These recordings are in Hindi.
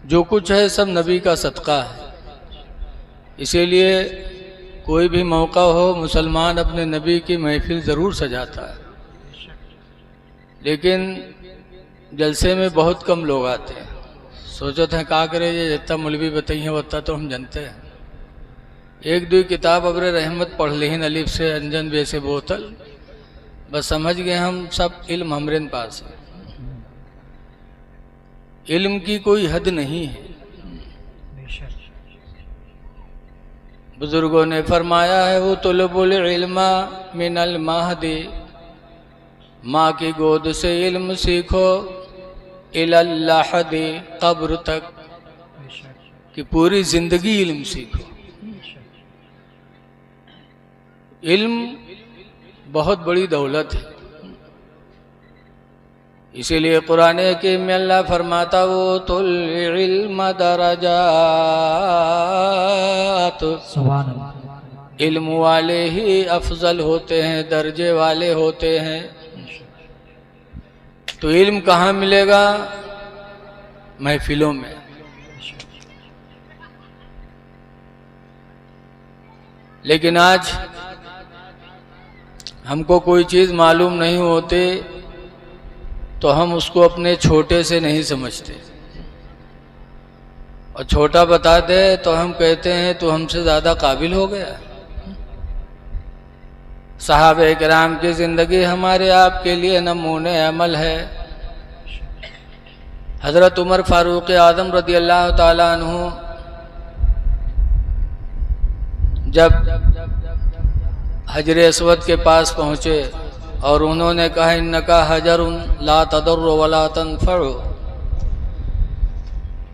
जो कुछ है सब नबी का सदका है। इसीलिए कोई भी मौका हो मुसलमान अपने नबी की महफिल ज़रूर सजाता है, लेकिन जलसे में बहुत कम लोग आते हैं। सोचते हैं का करे ये जितना मौलवी बताइए उतना तो हम जानते हैं। एक दो किताब अब्र रहमत पढ़ ली अलिफ से अंजन बे से बोतल, बस समझ गए हम सब इल्म हमरे पास है। इल्म की कोई हद नहीं है। बुजुर्गों ने फरमाया है वो तुलबुल इल्मा मिनल महदी, माँ की गोद से इल्म सीखो इलल्लाहदी, कब्र तक कि पूरी जिंदगी इल्म सीखो। इल्म बहुत बड़ी दौलत है। इसीलिए कुरान हकीम में अल्लाह फरमाता वो तुल इल्म दरजात, इल्म वाले ही अफजल होते हैं, दर्जे वाले होते हैं। तो इल्म कहाँ मिलेगा? महफिलों में। लेकिन आज हमको कोई चीज़ मालूम नहीं होती तो हम उसको अपने छोटे से नहीं समझते, और छोटा बता दे तो हम कहते हैं तो हमसे ज़्यादा काबिल हो गया। सहाबे किराम की ज़िंदगी हमारे आपके लिए नमूने अमल है। हज़रत उमर फ़ारूक आज़म रज़ी अल्लाह ताला अन्हु जब हजर अस्वद के पास पहुँचे और उन्होंने कहा इन्नका हजरुन ला तदर्रु वला तनफ़उ,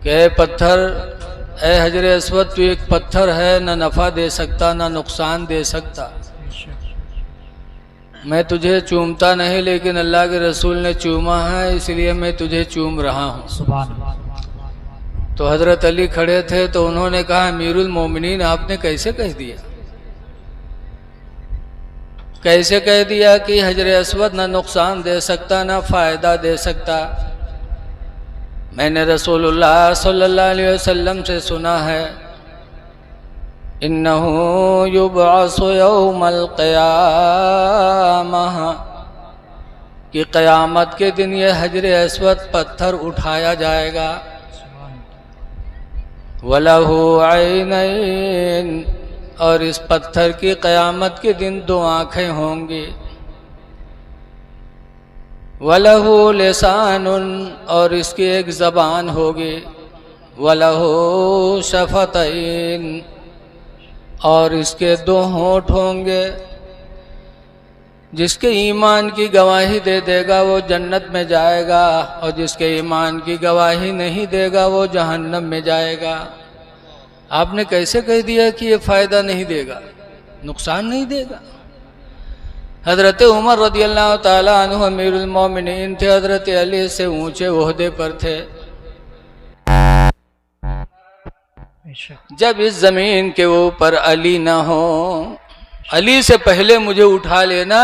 कि पत्थर, ए हजर अस्वद तू एक पत्थर है, न नफ़ा दे सकता न नुकसान दे सकता। मैं तुझे चूमता नहीं, लेकिन अल्लाह के रसूल ने चूमा है इसलिए मैं तुझे चूम रहा हूँ। सुभान अल्लाह। तो हजरत अली खड़े थे तो उन्होंने कहा अमीरुल मोमिनीन आपने कैसे कह दिया, कैसे कह दिया कि हजर अस्वद न नुकसान दे सकता न फ़ायदा दे सकता। मैंने रसूलुल्लाह सल्लल्लाहु अलैहि वसल्लम से सुना है इन्नहु युबअसु यौमल क़ियामह, कि क़यामत के दिन ये हजर अस्वद पत्थर उठाया जाएगा। वलहु ऐनैन, और इस पत्थर की क़यामत के दिन दो आँखें होंगी। वलहु लिसानुन, और इसकी एक ज़बान होगी। वलहु शफ़तैन, और इसके दो होंठ होंगे। जिसके ईमान की गवाही दे देगा वो जन्नत में जाएगा, और जिसके ईमान की गवाही नहीं देगा वो जहन्नम में जाएगा। आपने कैसे कह दिया कि ये फ़ायदा नहीं देगा, नुकसान नहीं देगा? हज़रत उमर रज़ियल्लाहु ताला अन्हु अमीरुल मोमिनीन थे, हज़रत अली से ऊंचे ओहदे पर थे। जब इस ज़मीन के ऊपर अली ना हो, अली से पहले मुझे उठा लेना।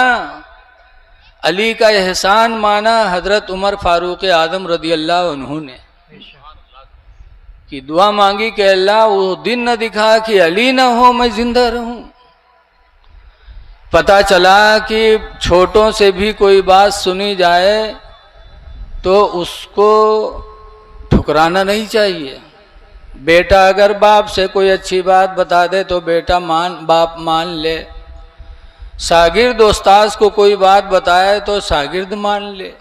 अली का एहसान माना हज़रत उमर फ़ारूक आज़म रज़ियल्लाहु अन्हु ने, कि दुआ मांगी कि अल्लाह वो दिन न दिखा कि अली ना हो मैं जिंदा रहूं। पता चला कि छोटों से भी कोई बात सुनी जाए तो उसको ठुकराना नहीं चाहिए। बेटा अगर बाप से कोई अच्छी बात बता दे तो बेटा बाप मान ले। शागिर्द उस्ताद को कोई बात बताए तो शागिर्द मान ले।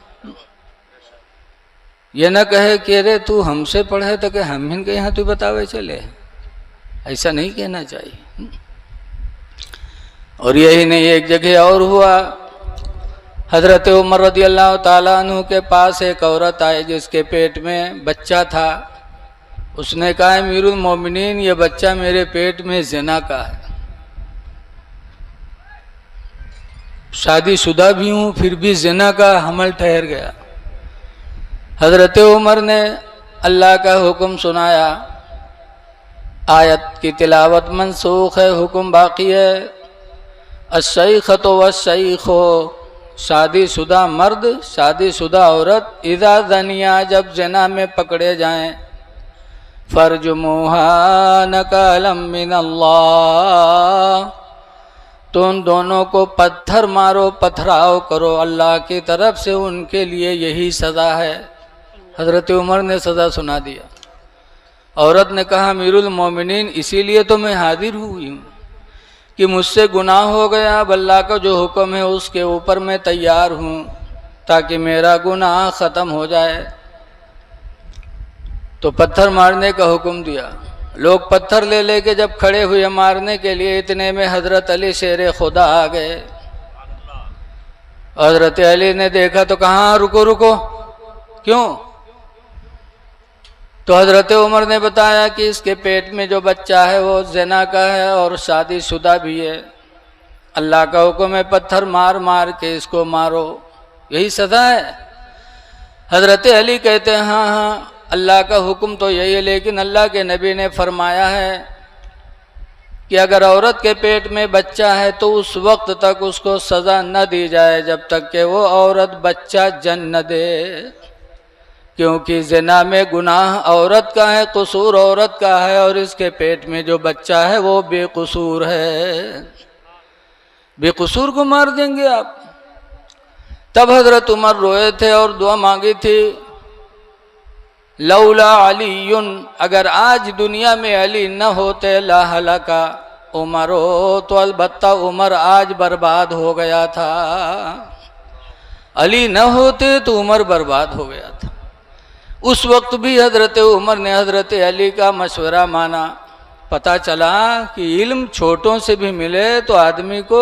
ये न कहे कि अरे तू हमसे पढ़े तो कि हम इनके यहाँ तू बतावे चले, ऐसा नहीं कहना चाहिए। और यही नहीं, एक जगह और हुआ। हज़रत उमर रज़ियल्लाहु ताला अन्हु के पास एक औरत आई जिसके पेट में बच्चा था। उसने कहा अमीरुल मोमिनीन ये बच्चा मेरे पेट में ज़िना का है, शादीशुदा भी हूँ फिर भी ज़िना का हमल ठहर गया। हज़रत उमर ने अल्लाह का हुक्म सुनाया, आयत की तिलावत मनसूख है, हुक्म बाकी है। अश्शैख़तु वश्शैख़ु, शादीशुदा मर्द शादीशुदा औरत इज़ा ज़निया, जब ज़िना में पकड़े जाएं, फर्जुमुहा नकालम मिनल्लाह, तो उन दोनों को पत्थर मारो, पथराव करो अल्लाह की तरफ से, उनके लिए यही सज़ा है। हज़रत उमर ने सज़ा सुना दिया। औरत ने कहा अमीरुल मोमिनीन, इसीलिए तो मैं हाजिर हुई हूँ कि मुझसे गुनाह हो गया, अब अल्लाह का जो हुक्म है उसके ऊपर मैं तैयार हूँ ताकि मेरा गुनाह ख़त्म हो जाए। तो पत्थर मारने का हुक्म दिया। लोग पत्थर ले लेके जब खड़े हुए मारने के लिए, इतने में हज़रत अली शेर खुदा आ गए। हज़रत अली ने देखा तो कहा रुको रुको, क्यों? तो हज़रत उमर ने बताया कि इसके पेट में जो बच्चा है वो ज़िना का है और शादीशुदा भी है। अल्लाह का हुक्म है पत्थर मार मार के इसको मारो, यही सज़ा है। हज़रत अली कहते हैं हाँ हाँ अल्लाह का हुक्म तो यही है, लेकिन अल्लाह के नबी ने फरमाया है कि अगर औरत के पेट में बच्चा है तो उस वक्त तक उसको सज़ा न दी जाए जब तक कि वो औरत बच्चा जन्म न दे, क्योंकि ज़िना में गुनाह औरत का है, कसूर औरत का है, और इसके पेट में जो बच्चा है वो बेकसूर है। बेकसूर को मार देंगे आप? तब हज़रत उमर रोए थे और दुआ मांगी थी, लौला अलीयुन, अगर आज दुनिया में अली न होते ला हलाका उमर हो, तो अलबत्ता उमर आज बर्बाद हो गया था। अली न होते तो उमर बर्बाद हो गया था। उस वक्त भी हज़रत उमर ने हज़रत अली का मशवरा माना। पता चला कि इल्म छोटों से भी मिले तो आदमी को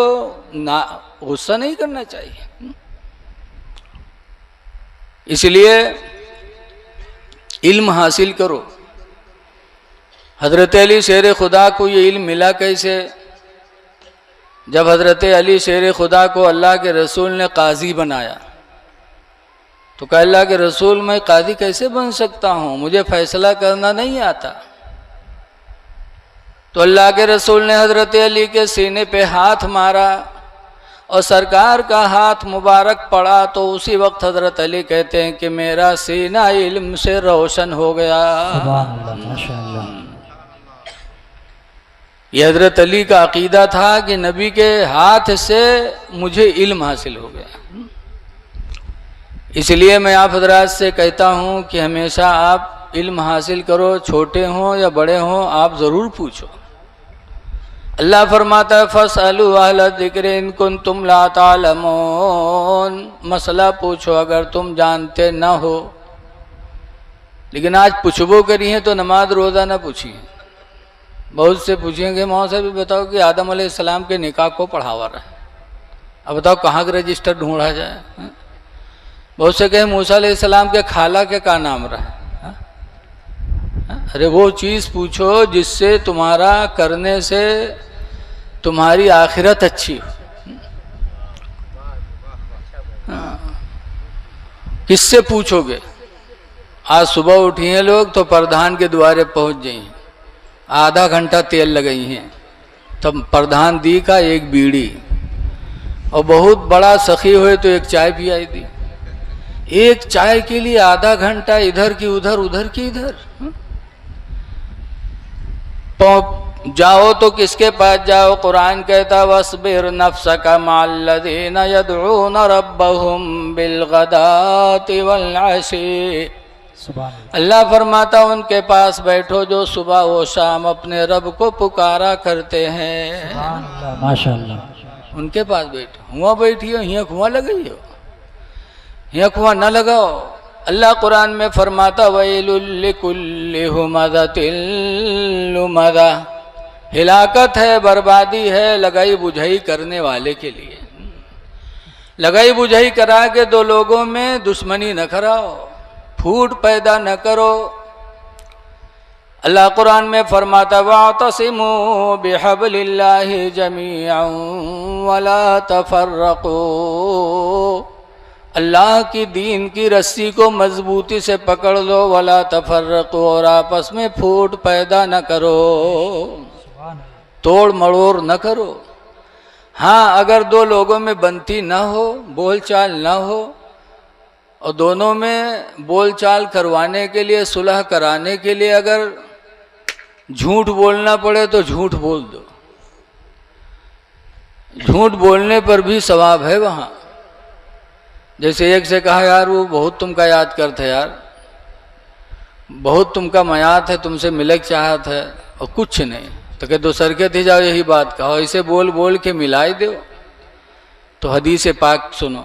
ना गुस्सा नहीं करना चाहिए। इसलिए इल्म हासिल करो। हज़रत अली शेर खुदा को ये इल्म मिला कैसे? जब हज़रत अली शेर खुदा को अल्लाह के रसूल ने काजी बनाया तो कहा अल्लाह के रसूल मैं काजी कैसे बन सकता हूँ, मुझे फैसला करना नहीं आता। तो अल्लाह के रसूल ने हज़रत अली के सीने पे हाथ मारा और सरकार का हाथ मुबारक पड़ा, तो उसी वक्त हज़रत अली कहते हैं कि मेरा सीना इल्म से रोशन हो गया। माशाअल्लाह। ये हज़रत अली का अकीदा था कि नबी के हाथ से मुझे इल्म हासिल हो गया। इसलिए मैं आप हज़रात से कहता हूँ कि हमेशा आप इल्म हासिल करो, छोटे हों या बड़े हों, आप ज़रूर पूछो। अल्लाह फरमाता है फसअलू अहल ज़िक्र इन कुन्तुम ला तालमून, मसला पूछो अगर तुम जानते न हो। लेकिन आज पूछबो करी हैं तो नमाज रोज़ा न पूछी। बहुत से पूछेंगे मौला साहब बताओ कि आदम अलैहिस्सलाम के निकाह को पढ़ावा रहा है, अब बताओ कहाँ का रजिस्टर ढूंढा जाए। बहुत से कहे मूसा अलैहिस्सलाम के खाला के का नाम रहा। अरे वो चीज़ पूछो जिससे तुम्हारा करने से तुम्हारी आखिरत अच्छी हो। किससे पूछोगे? आज सुबह उठी हैं लोग तो प्रधान के द्वारे पहुंच गई हैं, आधा घंटा तेल लगाई हैं, तब प्रधान दी का एक बीड़ी, और बहुत बड़ा सखी हुए तो एक चाय पिलाई दी। एक चाय के लिए आधा घंटा इधर की उधर, उधर की इधर। जाओ तो किसके पास जाओ? कुरान कहता वस्बिर नफ्सका मअल्लज़ीना यदऊना रब्बहुम बिलगदाति वल अशी। अल्लाह फरमाता उनके पास बैठो जो सुबह व शाम अपने रब को पुकारा करते हैं। माशाअल्लाह। उनके पास बैठो। हुआ बैठी हो, हिया कुआं लगाई हो, हिया कुआं न लगाओ। अल्लाह कुरान में फरमाता वैलुल लिकुल्लि हुमज़तिल लुमज़ा, हिलाकत है, बर्बादी है लगाई बुझाई करने वाले के लिए। लगाई बुझाई करा के दो लोगों में दुश्मनी न कराओ, फूट पैदा न करो। अल्लाह कुरान में फरमाता वातसिमू बिहब्लिल्लाहि जमीअन वला तफर्रकू, अल्लाह की दीन की रस्सी को मजबूती से पकड़ लो, वला तफर्रकू, और आपस में फूट पैदा न करो, तोड़ मड़ोड़ न करो। हाँ, अगर दो लोगों में बनती न हो, बोलचाल न हो, और दोनों में बोलचाल करवाने के लिए, सुलह कराने के लिए अगर झूठ बोलना पड़े तो झूठ बोल दो, झूठ बोलने पर भी सवाब है वहाँ। जैसे एक से कहा यार वो बहुत तुमका याद करते यार, बहुत तुमका मयात है, तुमसे मिलक चाहत है, और कुछ नहीं तो कह दोसर के थी जाओ यही बात कहो, ऐसे बोल बोल के मिलाई दो। तो हदीस पाक सुनो।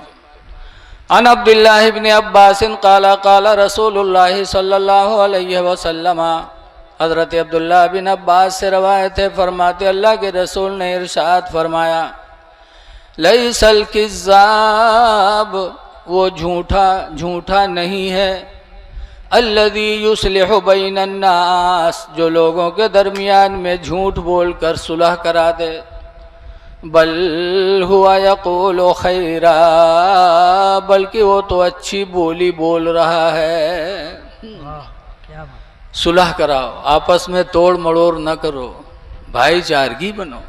अन अब्दुल्लाह इब्न अब्बास काला काला रसूलुल्लाह सल्लल्लाहु अलैहि वसल्लम, हज़रत अब्दुल्लाह बिन अब्बास से रवायत है, फरमाते अल्लाह के रसूल ने इरशाद फरमाया, लैसल किज़्ज़ाब, वो झूठा नहीं है, अल्लज़ी युस्लिहु बैनन नास, जो लोगों के दरमियान में झूठ बोल कर सुलह करा दे, बल हुआ यक़ूलु खैरा, बल्कि वो तो अच्छी बोली बोल रहा है। सुलह कराओ, आपस में तोड़ मड़ोड़ न करो, भाईचारगी बनो।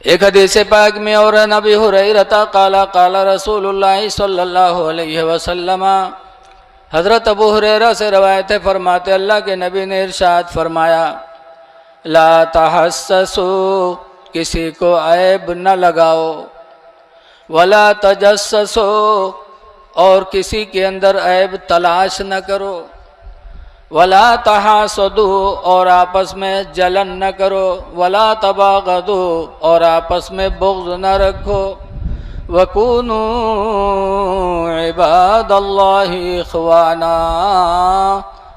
एक हदीस पाक में और नबी हुरैरा काला काला रसूलुल्लाह सल्लल्लाहु अलैहि वसल्लम, हज़रत अबू हुरैरा से रवायत है, फरमाते अल्लाह के नबी ने इरशाद फरमाया, ला तहस्ससू, किसी को ऐब न लगाओ, वला तजस्ससू, और किसी के अंदर ऐब तलाश न करो, वला तहासदू, और आपस में जलन न करो, वला तबागदू, और आपस में बुग़्ज़ न रखो, वकूनू इबादल्लाहि इख़वाना,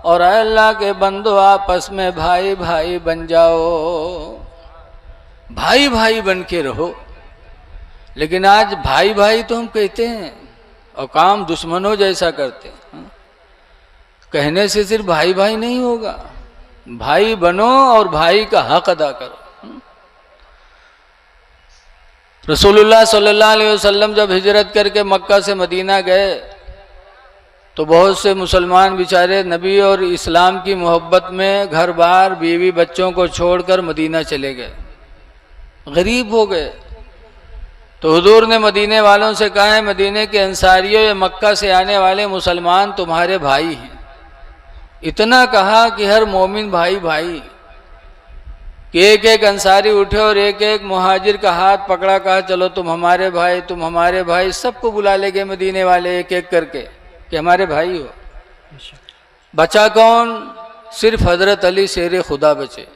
और अल्लाह के बंदो आपस में भाई भाई बन जाओ, भाई भाई बन के रहो। लेकिन आज भाई भाई तो हम कहते हैं और काम दुश्मनों जैसा करते हैं। कहने से सिर्फ भाई भाई नहीं होगा, भाई बनो और भाई का हक अदा करो। रसूलुल्लाह सल्लल्लाहु अलैहि वसल्लम जब हिजरत करके मक्का से मदीना गए तो बहुत से मुसलमान बेचारे नबी और इस्लाम की मोहब्बत में घर बार बीवी बच्चों को छोड़कर मदीना चले गए, गरीब हो गए। तो हुजूर ने मदीने वालों से कहा है, मदीने के अंसारियों या मक्का से आने वाले मुसलमान तुम्हारे भाई हैं। इतना कहा कि हर मोमिन भाई भाई, कि एक एक अंसारी उठे और एक एक मुहाजिर का हाथ पकड़ा, कहा चलो तुम हमारे भाई, तुम हमारे भाई। सबको बुला ले गए मदीने वाले एक एक करके कि हमारे भाई हो। बचा कौन? सिर्फ हजरत अली शेर खुदा बचे,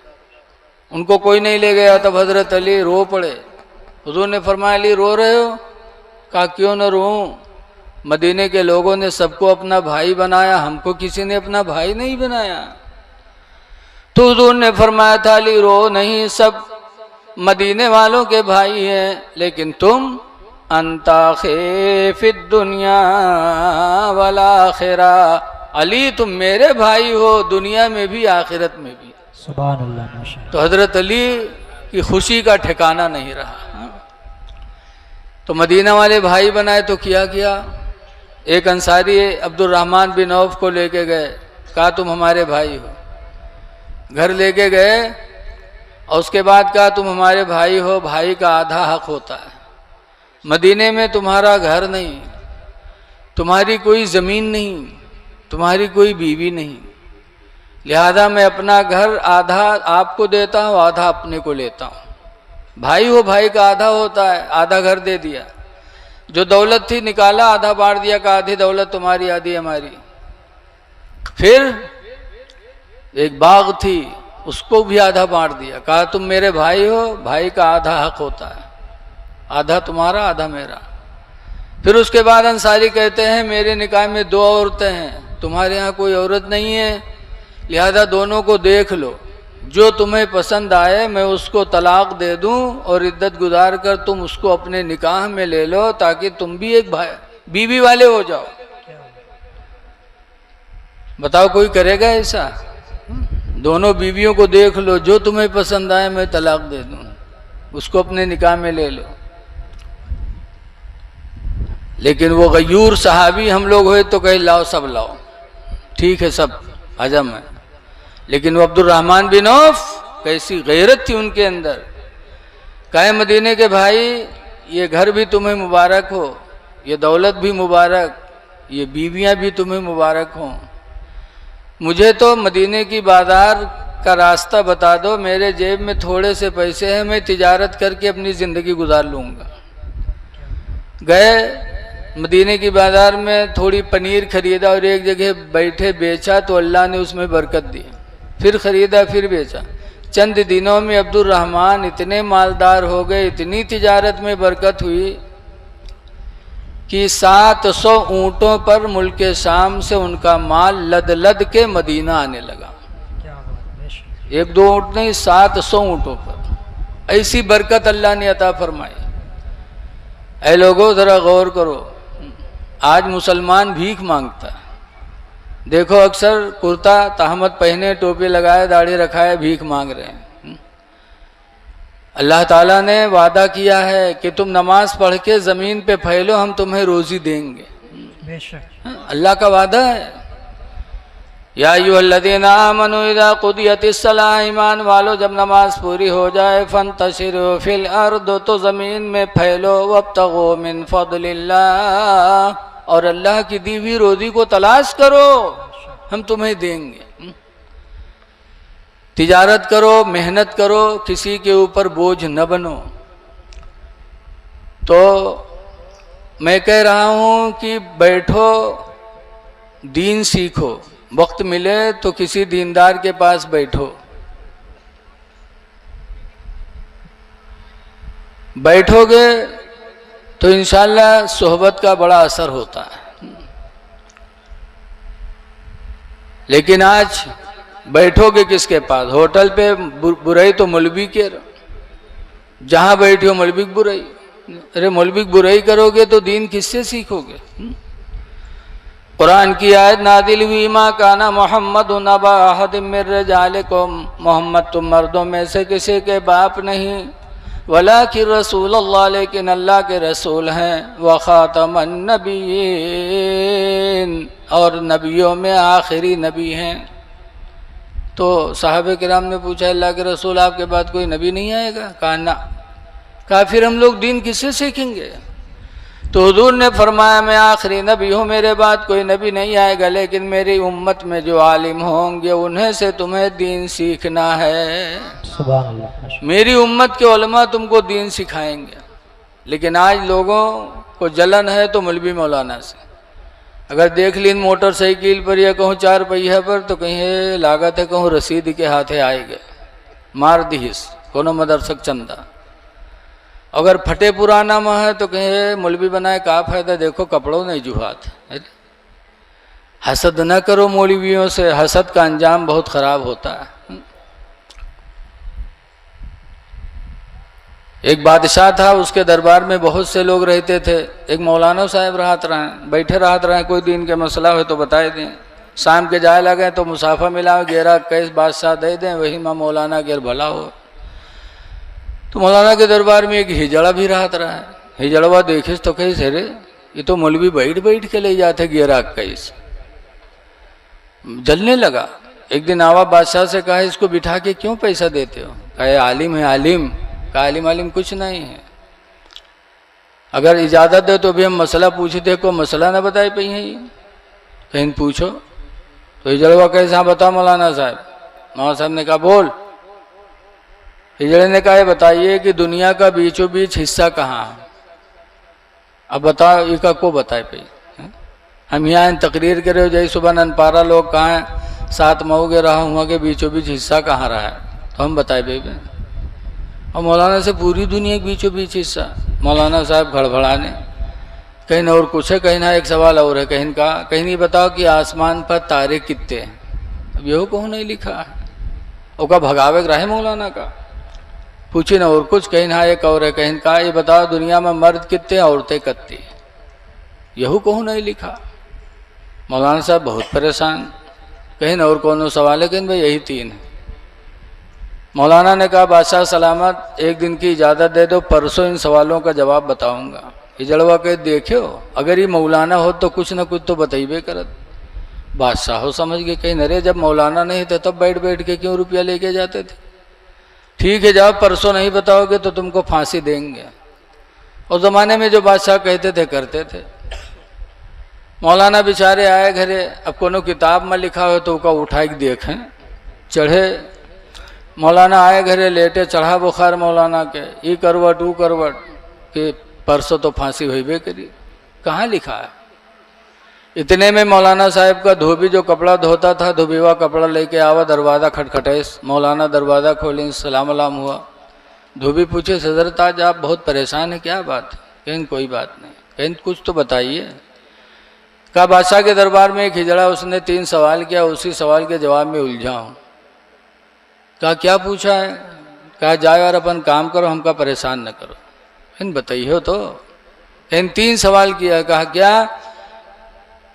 उनको कोई नहीं ले गया। तब हजरत अली रो पड़े। हुजूर ने फरमाया, अली रो रहे हो? कहा क्यों न रोऊं, मदीने के लोगों ने सबको अपना भाई बनाया, हमको किसी ने अपना भाई नहीं बनाया। तो हुजूर ने फरमाया था, अली रो नहीं, सब मदीने वालों के भाई हैं, लेकिन तुम अंता खिफ़िद दुनिया वल आखिरा, अली तुम मेरे भाई हो, दुनिया में भी आखिरत में भी। सुभान अल्लाह। तो हजरत अली की खुशी का ठिकाना नहीं रहा। तो मदीना वाले भाई बनाए तो किया किया, एक अंसारी अब्दुर्रहमान बिन औफ को लेके गए, कहा तुम हमारे भाई हो। घर लेके गए और उसके बाद कहा तुम हमारे भाई हो, भाई का आधा हक होता है। मदीने में तुम्हारा घर नहीं, तुम्हारी कोई ज़मीन नहीं, तुम्हारी कोई बीवी नहीं, लिहाजा मैं अपना घर आधा आपको देता हूँ, आधा अपने को लेता हूँ। भाई हो, भाई का आधा होता है। आधा घर दे दिया, जो दौलत थी निकाला, आधा बांट दिया, का आधी दौलत तुम्हारी आधी हमारी। फिर एक बाग थी, उसको भी आधा बांट दिया, कहा तुम मेरे भाई हो, भाई का आधा हक होता है, आधा तुम्हारा आधा मेरा। फिर उसके बाद अंसारी कहते हैं मेरे निकाह में 2 औरतें हैं, तुम्हारे यहाँ कोई औरत नहीं है, लिहाजा दोनों को देख लो, जो तुम्हें पसंद आए मैं उसको तलाक दे दूं और इद्दत गुजार कर तुम उसको अपने निकाह में ले लो, ताकि तुम भी एक भाई बीवी वाले हो जाओ। बताओ कोई करेगा ऐसा? दोनों बीवियों को देख लो, जो तुम्हें पसंद आए मैं तलाक दे दूं, उसको अपने निकाह में ले लो। लेकिन वो गयूर सहाबी हम लोग हुए तो कहे लाओ सब लाओ, ठीक है सब हजम है। लेकिन वो अब्दुर्रहमान बिन औफ, कैसी गैरत थी उनके अंदर। कहे मदीने के भाई ये घर भी तुम्हें मुबारक हो, ये दौलत भी मुबारक, ये बीवियां भी तुम्हें मुबारक हों, मुझे तो मदीने की बाजार का रास्ता बता दो, मेरे जेब में थोड़े से पैसे हैं, मैं तिजारत करके अपनी ज़िंदगी गुजार लूँगा। गए मदीने की बाजार में, थोड़ी पनीर खरीदा और एक जगह बैठे बेचा तो अल्लाह ने उसमें बरकत दी। फिर खरीदा, फिर बेचा। चंद दिनों में अब्दुल रहमान इतने मालदार हो गए, इतनी तिजारत में बरकत हुई कि 700 ऊँटों पर मुल्क शाम से उनका माल लद लद के मदीना आने लगा। एक दो ऊँट नहीं, 700 ऊँटों पर। ऐसी बरकत अल्लाह ने अता फरमाई। ऐ लोगों ज़रा गौर करो, आज मुसलमान भीख मांगता है। देखो अक्सर कुर्ता तहमत पहने, टोपी लगाए, दाढ़ी रखाए, भीख मांग रहे हैं। अल्लाह ताला ने वादा किया है कि तुम नमाज पढ़ के ज़मीन पे फैलो, हम तुम्हें रोज़ी देंगे। बेशक अल्लाह का वादा है। या अय्युहल्लज़ीना आमनू इज़ा क़ुदियतिस्सलाह, ईमान वालो जब नमाज पूरी हो जाए, फंतशिरू फिल अर्द, तो ज़मीन में फैलो, वब्तगू मिन फ़ज़लिल्लाह, और अल्लाह की दी हुई रोज़ी को तलाश करो, हम तुम्हें देंगे। तिजारत करो, मेहनत करो, किसी के ऊपर बोझ न बनो। तो मैं कह रहा हूँ कि बैठो, दीन सीखो, वक्त मिले तो किसी दीनदार के पास बैठो। बैठोगे तो इंशाअल्लाह सोहबत का बड़ा असर होता है। लेकिन आज बैठोगे किसके पास? होटल पे बुराई तो मौलवी के, जहाँ बैठे हो मौलवी की बुराई। अरे मौलवी की बुराई करोगे तो दीन किससे सीखोगे? कुरान की आयत नादिल हुई, मा काना मोहम्मद नबा अहद मिर रिजालिकुम, मोहम्मद तुम मर्दों में से किसी के बाप नहीं, वलाकिन रसूल अल्लाह, लेकिन अल्लाह के रसूल हैं, व खातमन नबीयीन, और नबियों में आखिरी नबी हैं। तो साहबे किराम ने पूछा, अल्लाह के रसूल आपके बाद कोई नबी नहीं आएगा? कहा ना। कहा फिर हम लोग दीन किससे सीखेंगे? तो हुजूर ने फरमाया, मैं आखिरी नबी हूँ, मेरे बाद कोई नबी नहीं आएगा, लेकिन मेरी उम्मत में जो आलिम होंगे उन्हें से तुम्हें दीन सीखना है। सुभान अल्लाह। मेरी उम्मत के उलमा तुमको दीन सिखाएंगे। लेकिन आज लोगों को जलन है तो मौलवी मौलाना से। अगर देख लीन मोटरसाइकिल पर या कहूँ 4 पहिया पर, तो कहीं लागत है कहूँ रसीद के हाथे आएगा, मार दीस कोनो मदरसक चंदा। अगर फटे पुराना में है तो कहे मौलवी बनाए का फायदा, देखो कपड़ों नहीं जुहात। हसद न करो मौलवियों से, हसद का अंजाम बहुत खराब होता है। एक बादशाह था, उसके दरबार में बहुत से लोग रहते थे। एक मौलाना साहब बैठे रहते रहे, कोई दिन के मसला हो तो बताए दें। शाम के जाए लगे तो मुसाफा मिला, गेरा कैस बादशाह दे दें, वही माँ मौलाना गेर भला हो। तो मौलाना के दरबार में एक हिजड़ा भी रहता रहा है। हिजड़वा देखिस तो कैसे रे, ये तो मौलवी बैठ बैठ के ले जाते गेरा कैस। जलने लगा। एक दिन आवा बादशाह से कहा, इसको बिठा के क्यों पैसा देते हो? कहा आलिम है। आलिम? कहा आलिम आलिम कुछ नहीं है, अगर इजाज़त दे तो भी हम मसला पूछते, को मसला ना बताए पई है ये, कहीं पूछो। तो हिजड़वा कैसे? हाँ बताओ मौलाना साहब। मौलाना साहब ने कहा बोल। हिजड़े ने कहा, बताइए कि दुनिया का बीचों बीच हिस्सा कहाँ है? अब बताओ, इका को बताए पे। हम यहाँ तकरीर करे जय सुबह ननपारा लोग कहाँ हैं, 7 मऊ के रहा हुआ के बीचों बीच हिस्सा कहाँ रहा है, तो हम बताए बेबे। और मौलाना से पूरी दुनिया के बीचों बीच हिस्सा। मौलाना साहब घड़बड़ाने, कहीं और कुछ है, कहीं ना एक सवाल और है, कहीं का कहीं नहीं बताओ कि आसमान पर तारे कितने हैं। अब यहो कहूँ नहीं लिखा है, उसका भगावे रहे मौलाना का। पूछे ना और कुछ, कहीं ना एक और है, कहीं का ये बताओ दुनिया में मर्द कितने औरतें कितनी, यहू कहूँ नहीं लिखा। मौलाना साहब बहुत परेशान, कहीं और कौन सवाल है, कहीं भाई यही 3 है। मौलाना ने कहा, बादशाह सलामत, एक दिन की इजाज़त दे दो, परसों इन सवालों का जवाब बताऊंगा। हिजड़वा के देखियो, अगर ये मौलाना हो तो कुछ ना कुछ तो बताइबे करत। बादशाह हो समझ के, कहीं नरे जब मौलाना नहीं थे तब बैठ बैठ के क्यों रुपया लेके जाते थे? ठीक है जाओ, परसों नहीं बताओगे तो तुमको फांसी देंगे। उस ज़माने में जो बादशाह कहते थे करते थे। मौलाना बेचारे आए घरे, अब कोनो किताब में लिखा हो तो उका उठा के देखें, चढ़े। मौलाना आए घरे, लेटे, चढ़ा बुखार मौलाना के, ई करवट ऊ करवट कि परसों तो फांसी हुई करी। कहाँ लिखा है? इतने में मौलाना साहब का धोबी जो कपड़ा धोता था, धोबीवा कपड़ा लेके आवा, दरवाज़ा खटखटे। मौलाना दरवाज़ा खोले, सलाम अलाम हुआ। धोबी पूछे, हज़रत आज आप बहुत परेशान हैं, क्या बात है? कहीं कोई बात नहीं। कहीं कुछ तो बताइए। कहा बादशाह के दरबार में एक हिजड़ा, उसने 3 सवाल किया, उसी सवाल के जवाब में उलझा हूँ। कहा क्या पूछा है? कहा जाओ और अपन काम करो, हमका परेशान न करो। इन बताइए तो। इन 3 सवाल किया। कहा क्या?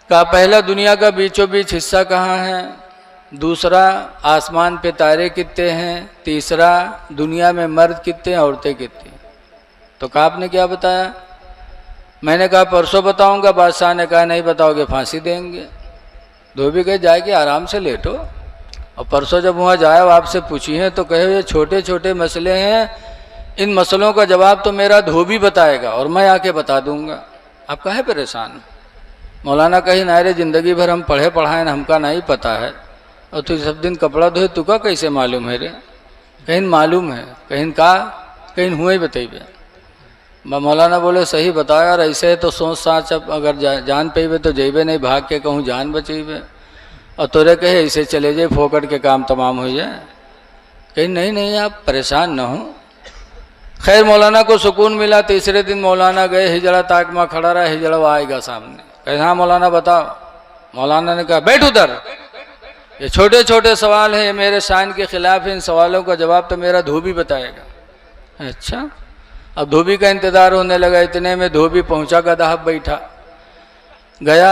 कहा पहला दुनिया का बीचों बीच हिस्सा कहाँ है, दूसरा आसमान पे तारे कितने हैं, तीसरा दुनिया में मर्द कितने हैं, औरतें कितनी। तो कहा आपने क्या बताया? मैंने कहा परसों बताऊंगा। बादशाह ने कहा नहीं बताओगे फांसी देंगे। धोबी कहे जाके आराम से लेटो, और परसों जब वहाँ जाए आपसे पूछिए तो कहे ये छोटे छोटे मसले हैं, इन मसलों का जवाब तो मेरा धोबी बताएगा और मैं आके बता दूंगा, आप काहे परेशान? मौलाना कही नारे ज़िंदगी भर हम पढ़े पढ़ाए न, हमका नहीं पता है, और तू सब दिन कपड़ा धोए, तुका कैसे मालूम है रे? कहीं मालूम है, कहीं का कहीं हुए बताइए। मौलाना बोले सही बताया, और ऐसे है तो सोच साच, अब अगर जान पेबे तो जेबे नहीं, भाग के कहूँ जान बचेबे, और तोरे कहे ऐसे चले जाए, फोकट के काम तमाम हो जाए। कहीं नहीं नहीं आप परेशान न हो। खैर मौलाना को सुकून मिला। तीसरे दिन मौलाना गए, हिजड़ा ताक में खड़ा रहा, हिजड़ा आएगा सामने। कहे हाँ मौलाना बताओ। मौलाना ने कहा बैठ उधर, ये छोटे छोटे सवाल हैं, ये मेरे शान के खिलाफ है, इन सवालों का जवाब तो मेरा धोबी बताएगा। अच्छा। अब धोबी का इंतजार होने लगा। इतने में धोबी पहुंचा, गधा बैठा, गया,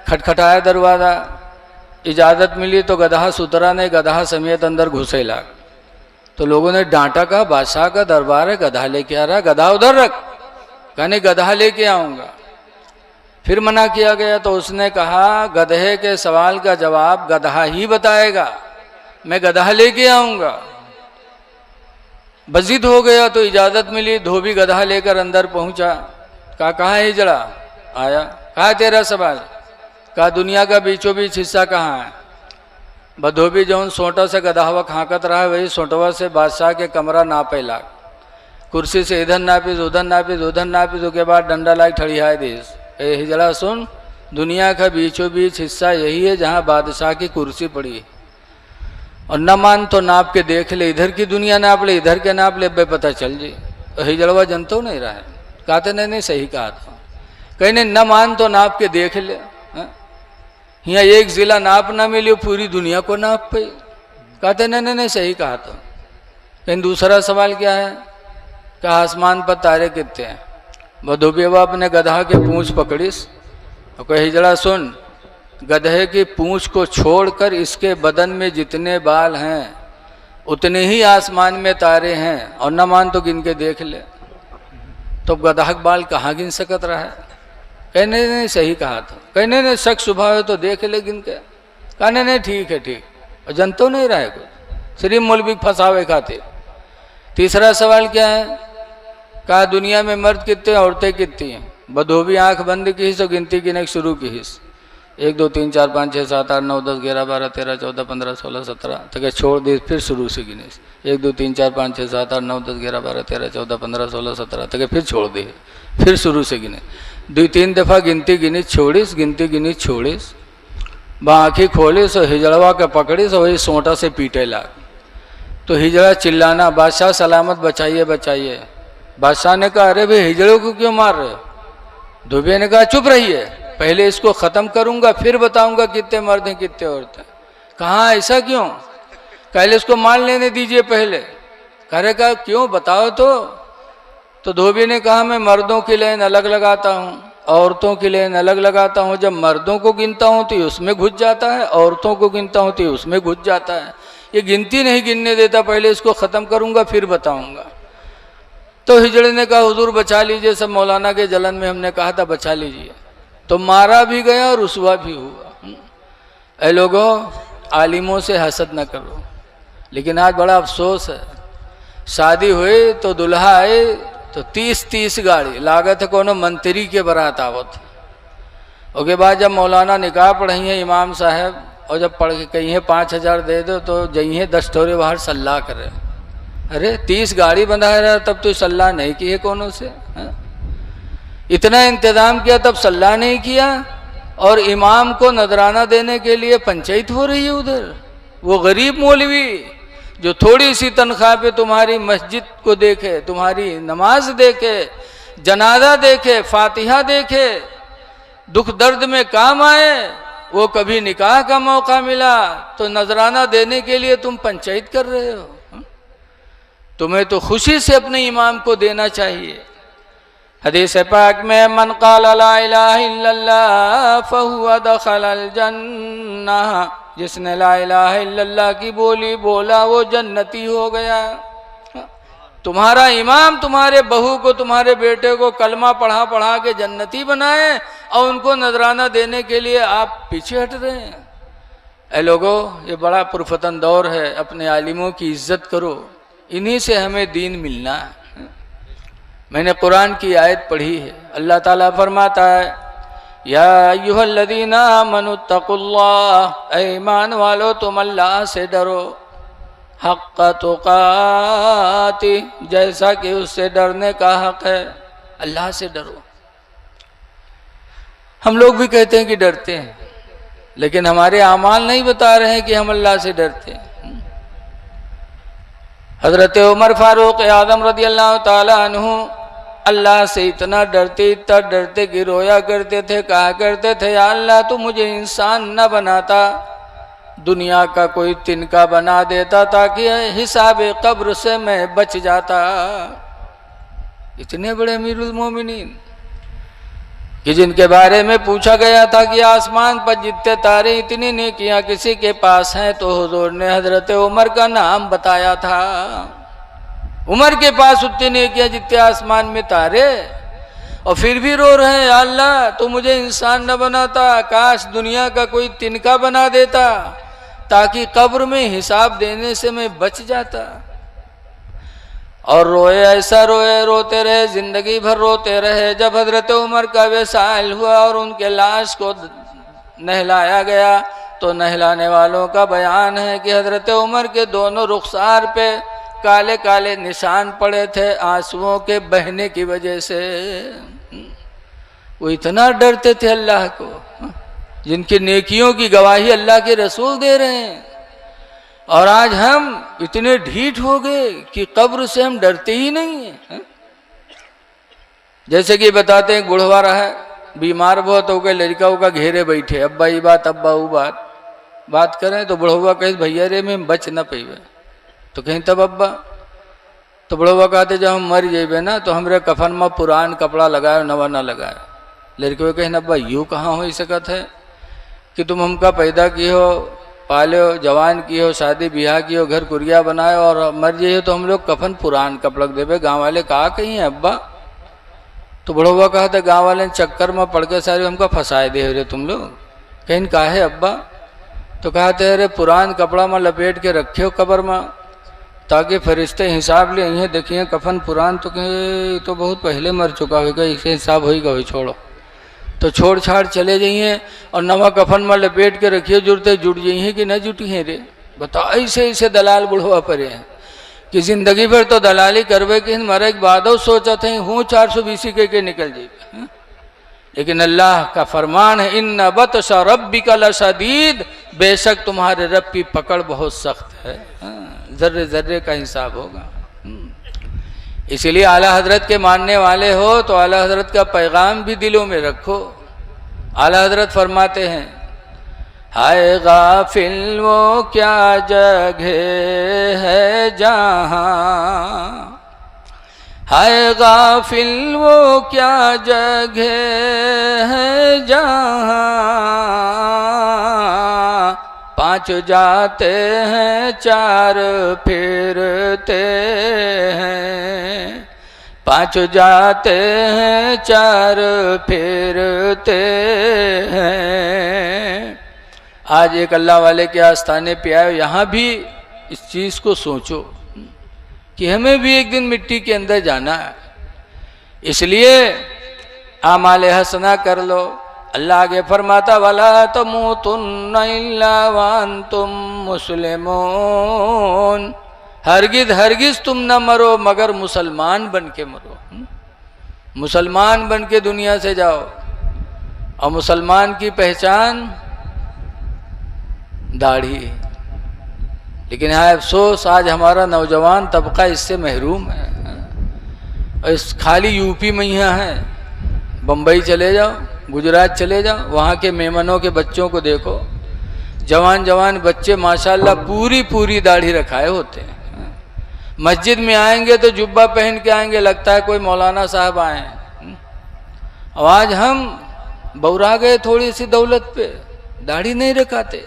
खटखटाया दरवाज़ा, इजाज़त मिली तो गधा सुतरा ने गधा समेत अंदर घुसे लाग। तो लोगों ने डांटा, कहा बादशाह का दरबार है, गधा लेके आ रहा, गधा उधर रख। कहने गधा लेके आऊँगा। फिर मना किया गया तो उसने कहा गधे के सवाल का जवाब गधा ही बताएगा, मैं गधा लेके आऊँगा। बजिद हो गया तो इजाज़त मिली, धोबी गधा लेकर अंदर पहुंचा। कहा कहाँ है हिजड़ा? आया। कहा तेरा सवाल? कहा दुनिया का बीचों बीच हिस्सा कहाँ है? बधोबी जौन सोटा से गधावा खाकत रहा, वही सोटवा से बादशाह के कमरा नापे लाग। कुर्सी से इधर नापिस, उधर नापिस, उधर नापिस, उसके बाद डंडा लाग ठड़ियाए देश। ए हिजड़ा सुन, दुनिया का बीचों बीच हिस्सा यही है जहाँ बादशाह की कुर्सी पड़ी है, और न मान तो नाप के देख ले, इधर की दुनिया नाप ले, इधर के नाप ले, बे पता चल जाए। तो हिजड़वा जनता नहीं रहा है। कहते नहीं सही कहा था। कहने न मान तो नाप के देख ले, यहाँ एक जिला नाप ना मिले, पूरी दुनिया को नाप पे। कहते नहीं सही कहा था। कहीं दूसरा सवाल क्या है? कहा आसमान पर तारे कितने हैं? बधोबीवा अपने गधा के पूंछ पकड़ीस और कहे हिजड़ा सुन, गधे की पूंछ को छोड़कर इसके बदन में जितने बाल हैं उतने ही आसमान में तारे हैं, और न मान तो गिन के देख ले। तो गधा के बाल कहाँ गिन सकत रहा है? कहने नहीं सही कहा था। कहने नहीं शक सुबह है तो देख ले गिन के। कहने नहीं ठीक है ठीक, और जनतो नहीं रहे कुछ, सिर्फ मौलवी फंसावे खातिर। तीसरा सवाल क्या है? कहा दुनिया में मर्द कितने, औरतें कितनी हैं? बधोबी आंख बंद की हिस्स और गिनती गिने शुरू की हिस्स। 1 2 3 4 5 6 7 8 9 10 11 12 13 14 15 16 17 तक छोड़ दी, फिर शुरू से गिने। 1 2 3 4 5 6 7 8 9 10 11 12 13 14 15 16 17 तक फिर छोड़ दी, फिर शुरू से गिने। 2-3 दफ़ा गिनती गिनी छोड़ीस, गिनती गिनी छोड़ीस, आँखी खोलीस और हिजड़वा के पकड़ीस और वही सोटा से पीटे लाग। तो हिजड़ा चिल्लाना, बादशाह सलामत बचाइए बचाइए। बादशाह ने कहा अरे भाई हिजड़ों को क्यों मार रहे? धोबी ने कहा चुप रहिए, पहले इसको ख़त्म करूंगा फिर बताऊंगा कितने मर्द हैं कितने औरतें। कहाँ ऐसा क्यों? पहले इसको मान लेने दीजिए पहले। कहा क्यों बताओ तो धोबी ने कहा मैं मर्दों की लाइन अलग लगाता हूँ, औरतों की लाइन अलग लगाता हूँ। जब मर्दों को गिनता हूँ तो उसमें घुस जाता है, औरतों को गिनता हूँ तो उसमें घुस जाता है। ये गिनती नहीं गिनने देता, पहले इसको ख़त्म करूँगा फिर बताऊँगा। तो हिजड़े ने कहा हुजूर बचा लीजिए, सब मौलाना के जलन में हमने कहा था बचा लीजिए। तो मारा भी गया और रुसवा भी हुआ। ऐ लोगों, आलिमों से हसद न करो। लेकिन आज बड़ा अफसोस है, शादी हुई तो दुल्हा आए तो 30-30 गाड़ी लागत है, कोनो मंत्री के बारात आवत। उसके बाद जब मौलाना निकाह पढ़ी है इमाम साहब, और जब पढ़ के कही है 5,000 दे दो, तो जही 10 ठोरे बाहर सल्ला करे। अरे 30 गाड़ी बंधा रहा तब तो सल्ला नहीं की है कोनो से, है? इतना इंतजाम किया तब सल्ला नहीं किया, और इमाम को नजराना देने के लिए पंचायत हो रही है उधर। वो गरीब मौलवी जो थोड़ी सी तनख्वाह पे तुम्हारी मस्जिद को देखे, तुम्हारी नमाज देखे, जनाजा देखे, फातिहा देखे, दुख दर्द में काम आए, वो कभी निकाह का मौका मिला तो नजराना देने के लिए तुम पंचायत कर रहे हो। तुम्हें तो खुशी से अपने इमाम को देना चाहिए। हदीस पाक में मन क़ाल ला इलाहा इल्लल्लाह फहुवा दखलल जन्नह, जिसने ला इलाहा इल्लल्लाह की बोली बोला वो जन्नती हो गया। तुम्हारा इमाम तुम्हारे बहू को, तुम्हारे बेटे को कलमा पढ़ा पढ़ा के जन्नती बनाए, और उनको नजराना देने के लिए आप पीछे हट रहे हैं। ऐ लोगों, ये बड़ा पुरफतन दौर है, अपने आलिमों की इज्जत करो, इन्हीं से हमें दीन मिलना है। मैंने कुरान की आयत पढ़ी है, अल्लाह ताला फरमाता है या अय्युहल्लज़ीना आमनुत्तकुल्लाह, ऐ ईमान वालो तुम अल्लाह से डरो, हक़्क़ तुक़ाती, जैसा कि उससे डरने का हक है। अल्लाह से डरो। हम लोग भी कहते हैं कि डरते हैं, लेकिन हमारे आमाल नहीं बता रहे हैं कि हम अल्लाह से डरते हैं। हज़रत उमर फारूक आज़म रज़ियल्लाहु ताला अन्हु अल्लाह से इतना डरते कि रोया करते थे, कहा करते थे या अल्लाह तू मुझे इंसान न बनाता, दुनिया का कोई तिनका बना देता ताकि हिसाब कब्र से मैं बच जाता। इतने बड़े अमीरुल मोमिनीन कि जिनके बारे में पूछा गया था कि आसमान पर जितने तारे इतनी नेकियां किसी के पास हैं, तो हुजूर ने हजरत उमर का नाम बताया था। उमर के पास उतनी नेकियां जितने आसमान में तारे, और फिर भी रो रहे हैं या अल्लाह तो मुझे इंसान न बनाता, काश दुनिया का कोई तिनका बना देता ताकि कब्र में हिसाब देने से मैं बच जाता। और रोए, ऐसा रोए, रोते रहे, जिंदगी भर रोते रहे। जब हजरत उमर का विसाल हुआ और उनके लाश को नहलाया गया, तो नहलाने वालों का बयान है कि हजरत उमर के दोनों रुखसार पे काले काले निशान पड़े थे आंसुओं के बहने की वजह से। वो इतना डरते थे अल्लाह को, जिनकी नेकियों की गवाही अल्लाह के रसूल दे रहे हैं। और आज हम इतने ढीठ हो गए कि कब्र से हम डरते ही नहीं हैं। जैसे कि बताते हैं, बुढ़वा रहा है, बीमार बहुत हो गए, लड़का का घेरे बैठे, अब्बा ये बात अब्बा वो बात करें तो बुढ़वा कहे भैया रे में बच न पेबे, तो कहीं तब अब्बा, तो बुढ़वा कहते जब हम मर जेबे ना तो हमरे कफन में पुरान कपड़ा लगाए नवा ना लगाए। लड़के कहे अब्बा यूँ कहाँ हो सकत है कि तुम हमका पैदा की हो, पाले हो, जवान की हो, शादी ब्याह की हो, घर कुरिया बनाए, और मर जाइए तो हम लोग कफन पुरान कपड़ा देवे। गाँव वाले कहा कहीं है अब्बा, तो बड़ोबा कहा था गाँव वाले चक्कर में पड़ के सारे हमका फंसाए दे रहे तुम लोग। कहीं कहा है अब्बा, तो कहते अरे पुरान कपड़ा में लपेट के रखे हो कब्र में ताकि फरिश्ते हिसाब ले यहीं देखिए कफन पुरान, तो कहे तो बहुत पहले मर चुका होगा, इससे हिसाब होगा वही छोड़ो, तो छोड़ छाड़ चले जाइए और नवा कफन में लपेट के रखिए, जुड़ते जुट जाइए कि न जुटी हैं रे। बताओ ऐसे ऐसे दलाल बुढ़वा पड़े हैं कि जिंदगी भर तो दलाली करवे कि मरे के बाद सोचा थे हूँ 420 के निकल जाए। लेकिन अल्लाह का फरमान है इन्ना बतशा रब्बिका लशदीद, बेशक तुम्हारे रब की पकड़ बहुत सख्त है, जर्रे जर्रे का हिसाब होगा। इसीलिए आला हजरत के मानने वाले हो तो आला हजरत का पैगाम भी दिलों में रखो। आला हजरत फरमाते हैं हाय गाफिल वो क्या जगह है जहाँ, हाय गाफिल वो क्या जगह है जहाँ, पांच जाते हैं चार फिरते हैं, पांच जाते हैं चार फिरते हैं। आज एक अल्लाह वाले के आस्थाने पे आए, यहाँ भी इस चीज़ को सोचो कि हमें भी एक दिन मिट्टी के अंदर जाना है। इसलिए आमाल हसना कर लो, अल्लाह आगे फरमाता वला तमूतुन्ना इल्ला व अंतुम मुस्लिमून, हरगिज हरगिज तुम न मरो मगर मुसलमान बन के मरो। मुसलमान बन के दुनिया से जाओ। और मुसलमान की पहचान दाढ़ी। लेकिन है अफसोस आज हमारा नौजवान तबका इससे महरूम है। और इस खाली यूपी में यहाँ है, बम्बई चले जाओ, गुजरात चले जाओ, वहाँ के मेमनों के बच्चों को देखो, जवान जवान बच्चे माशाल्लाह पूरी पूरी दाढ़ी रखाए होते हैं। मस्जिद में आएंगे तो जुब्बा पहन के आएंगे, लगता है कोई मौलाना साहब आए हैं। और आज हम बौरा गए थोड़ी सी दौलत पे, दाढ़ी नहीं रखाते।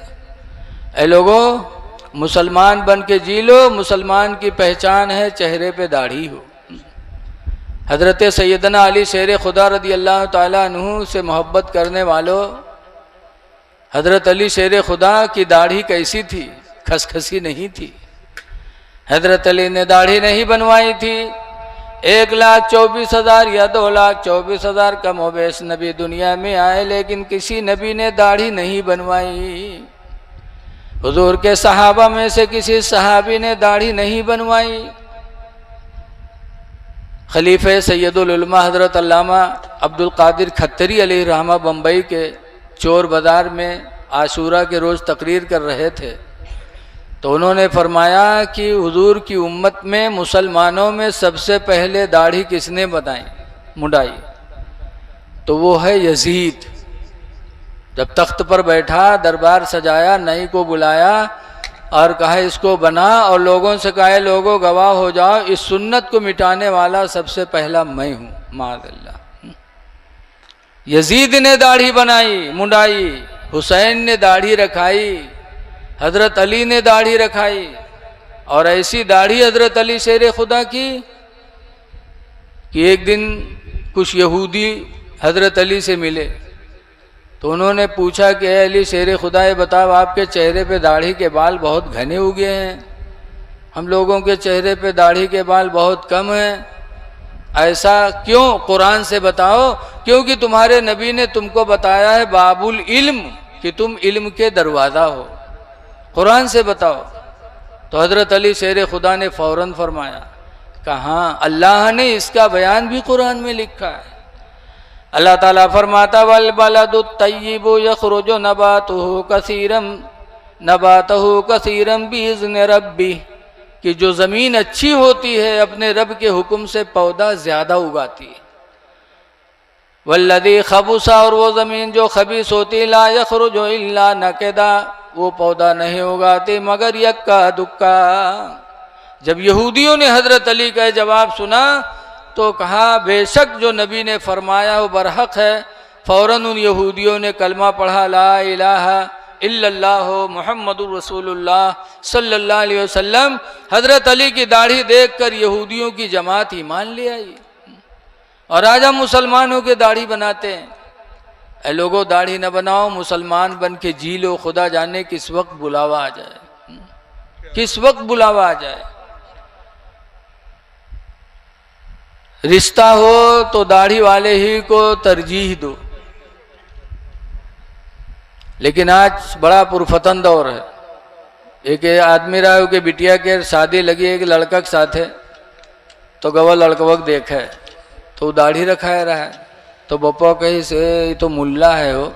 ऐ लोगों, मुसलमान बन के जी लो। मुसलमान की पहचान है चेहरे पे दाढ़ी हो। हजरत सैयदना अली शेर खुदा रदी अल्लाह ताला अन्हु से मोहब्बत करने वालों, हजरत अली शेर खुदा की दाढ़ी कैसी थी? खसखसी नहीं थी। हजरत अली ने दाढ़ी नहीं बनवाई थी। 1,24,000 या 2,24,000 कमोबेश नबी दुनिया में आए, लेकिन किसी नबी ने दाढ़ी नहीं बनवाई। हुजूर के सहाबा में से किसी सहाबी ने दाढ़ी नहीं बनवाई। खलीफे सैयदुल उलमा हजरत अल्लामा अब्दुल कादिर खत्तरी अलैहि रहमा बम्बई के चोर बाज़ार में आशूरा के रोज़ तकरीर कर रहे थे, तो उन्होंने फरमाया कि हुजूर की उम्मत में मुसलमानों में सबसे पहले दाढ़ी किसने बनाई, मुंडाई? तो वो है यजीद। जब तख्त पर बैठा, दरबार सजाया, नई को बुलाया और कहा इसको बना, और लोगों से कहा लोगों गवाह हो जाओ, इस सुन्नत को मिटाने वाला सबसे पहला मैं हूँ। माज़अल्लाह। यजीद ने दाढ़ी बनाई, मुंडाई, हुसैन ने दाढ़ी रखाई, हजरत अली ने दाढ़ी रखाई। और ऐसी दाढ़ी हजरत अली शेर खुदा की कि एक दिन कुछ यहूदी हजरत अली से मिले, तो उन्होंने पूछा कि अली शेर खुदा, ये बताओ आपके चेहरे पे दाढ़ी के बाल बहुत घने उगे हैं, हम लोगों के चेहरे पे दाढ़ी के बाल बहुत कम हैं, ऐसा क्यों? कुरान से बताओ। क्योंकि तुम्हारे नबी ने तुमको बताया है बाबुल इल्म, कि तुम इल्म के दरवाज़ा हो। कुरान से बताओ। तो हजरत अली शेर खुदा ने फौरन फरमाया, कहाँ? अल्लाह ने इसका बयान भी कुरान में लिखा है। अल्लाह ताला फरमाता वल बलदु तय्यिबु यखरुजु नबातहु कसीरम बिइज़्नि रब्बी, कि जो ज़मीन अच्छी होती है अपने रब के हुक्म से पौधा ज़्यादा उगाती है। वल्लदी खबुसा, और वो ज़मीन जो खबीस होती, ला यखरुजु इल्ला नकदा, वो पौधा नहीं उगाती मगर यक्का दुक्का। जब यहूदियों ने हजरत अली का जवाब सुना तो कहा बेशक जो नबी ने फरमाया वो बरहक है। फौरन उन यहूदियों ने कलमा पढ़ा, ला इलाहा इल्लल्लाह मुहम्मदुर रसूलुल्लाह सल्लल्लाहु अलैहि वसल्लम। हजरत अली की दाढ़ी देखकर यहूदियों की जमात ईमान ले आई। और आज हम मुसलमानों के दाढ़ी बनाते हैं। ऐ लोगों, दाढ़ी न बनाओ, मुसलमान बन के जी लो। खुदा जाने किस वक्त बुलावा आ जाए, किस वक्त बुलावा आ जाए। रिश्ता हो तो दाढ़ी वाले ही को तरजीह दो। लेकिन आज बड़ा पुरफतन दौर है। एक आदमी रहा के बिटिया के शादी लगी, एक लड़का के साथ है, तो गवा लड़कवक देखे तो दाढ़ी रखाया रहा है। तो बप्पा कही से ये तो मुल्ला है, हो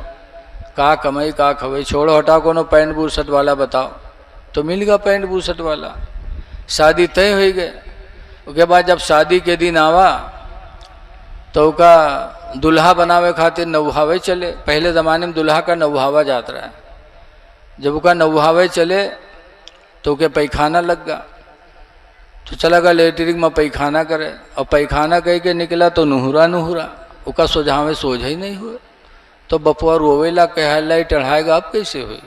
का कमाई का खवाई, छोड़ो हटा को नो पैंट बूसट वाला बताओ। तो मिल गया पैंट बूसट वाला। शादी तय हो गए। उसके बाद जब शादी के दिन आवा तो का दुल्हा बनावे खातिर नौहावे चले। पहले ज़माने में दुल्हा का नौहावा जाता रहा है। जब उसका नौहावे चले तो के पैखाना लग गया, तो चला गया लेटरिन में पैखाना करे, और पैखाना कह के निकला तो नुहुरा नुहुरा, उसका सोझावे सोझा ही नहीं हुआ। तो बपुआ रोवेला कहला टढ़ाएगा, अब कैसे हुई?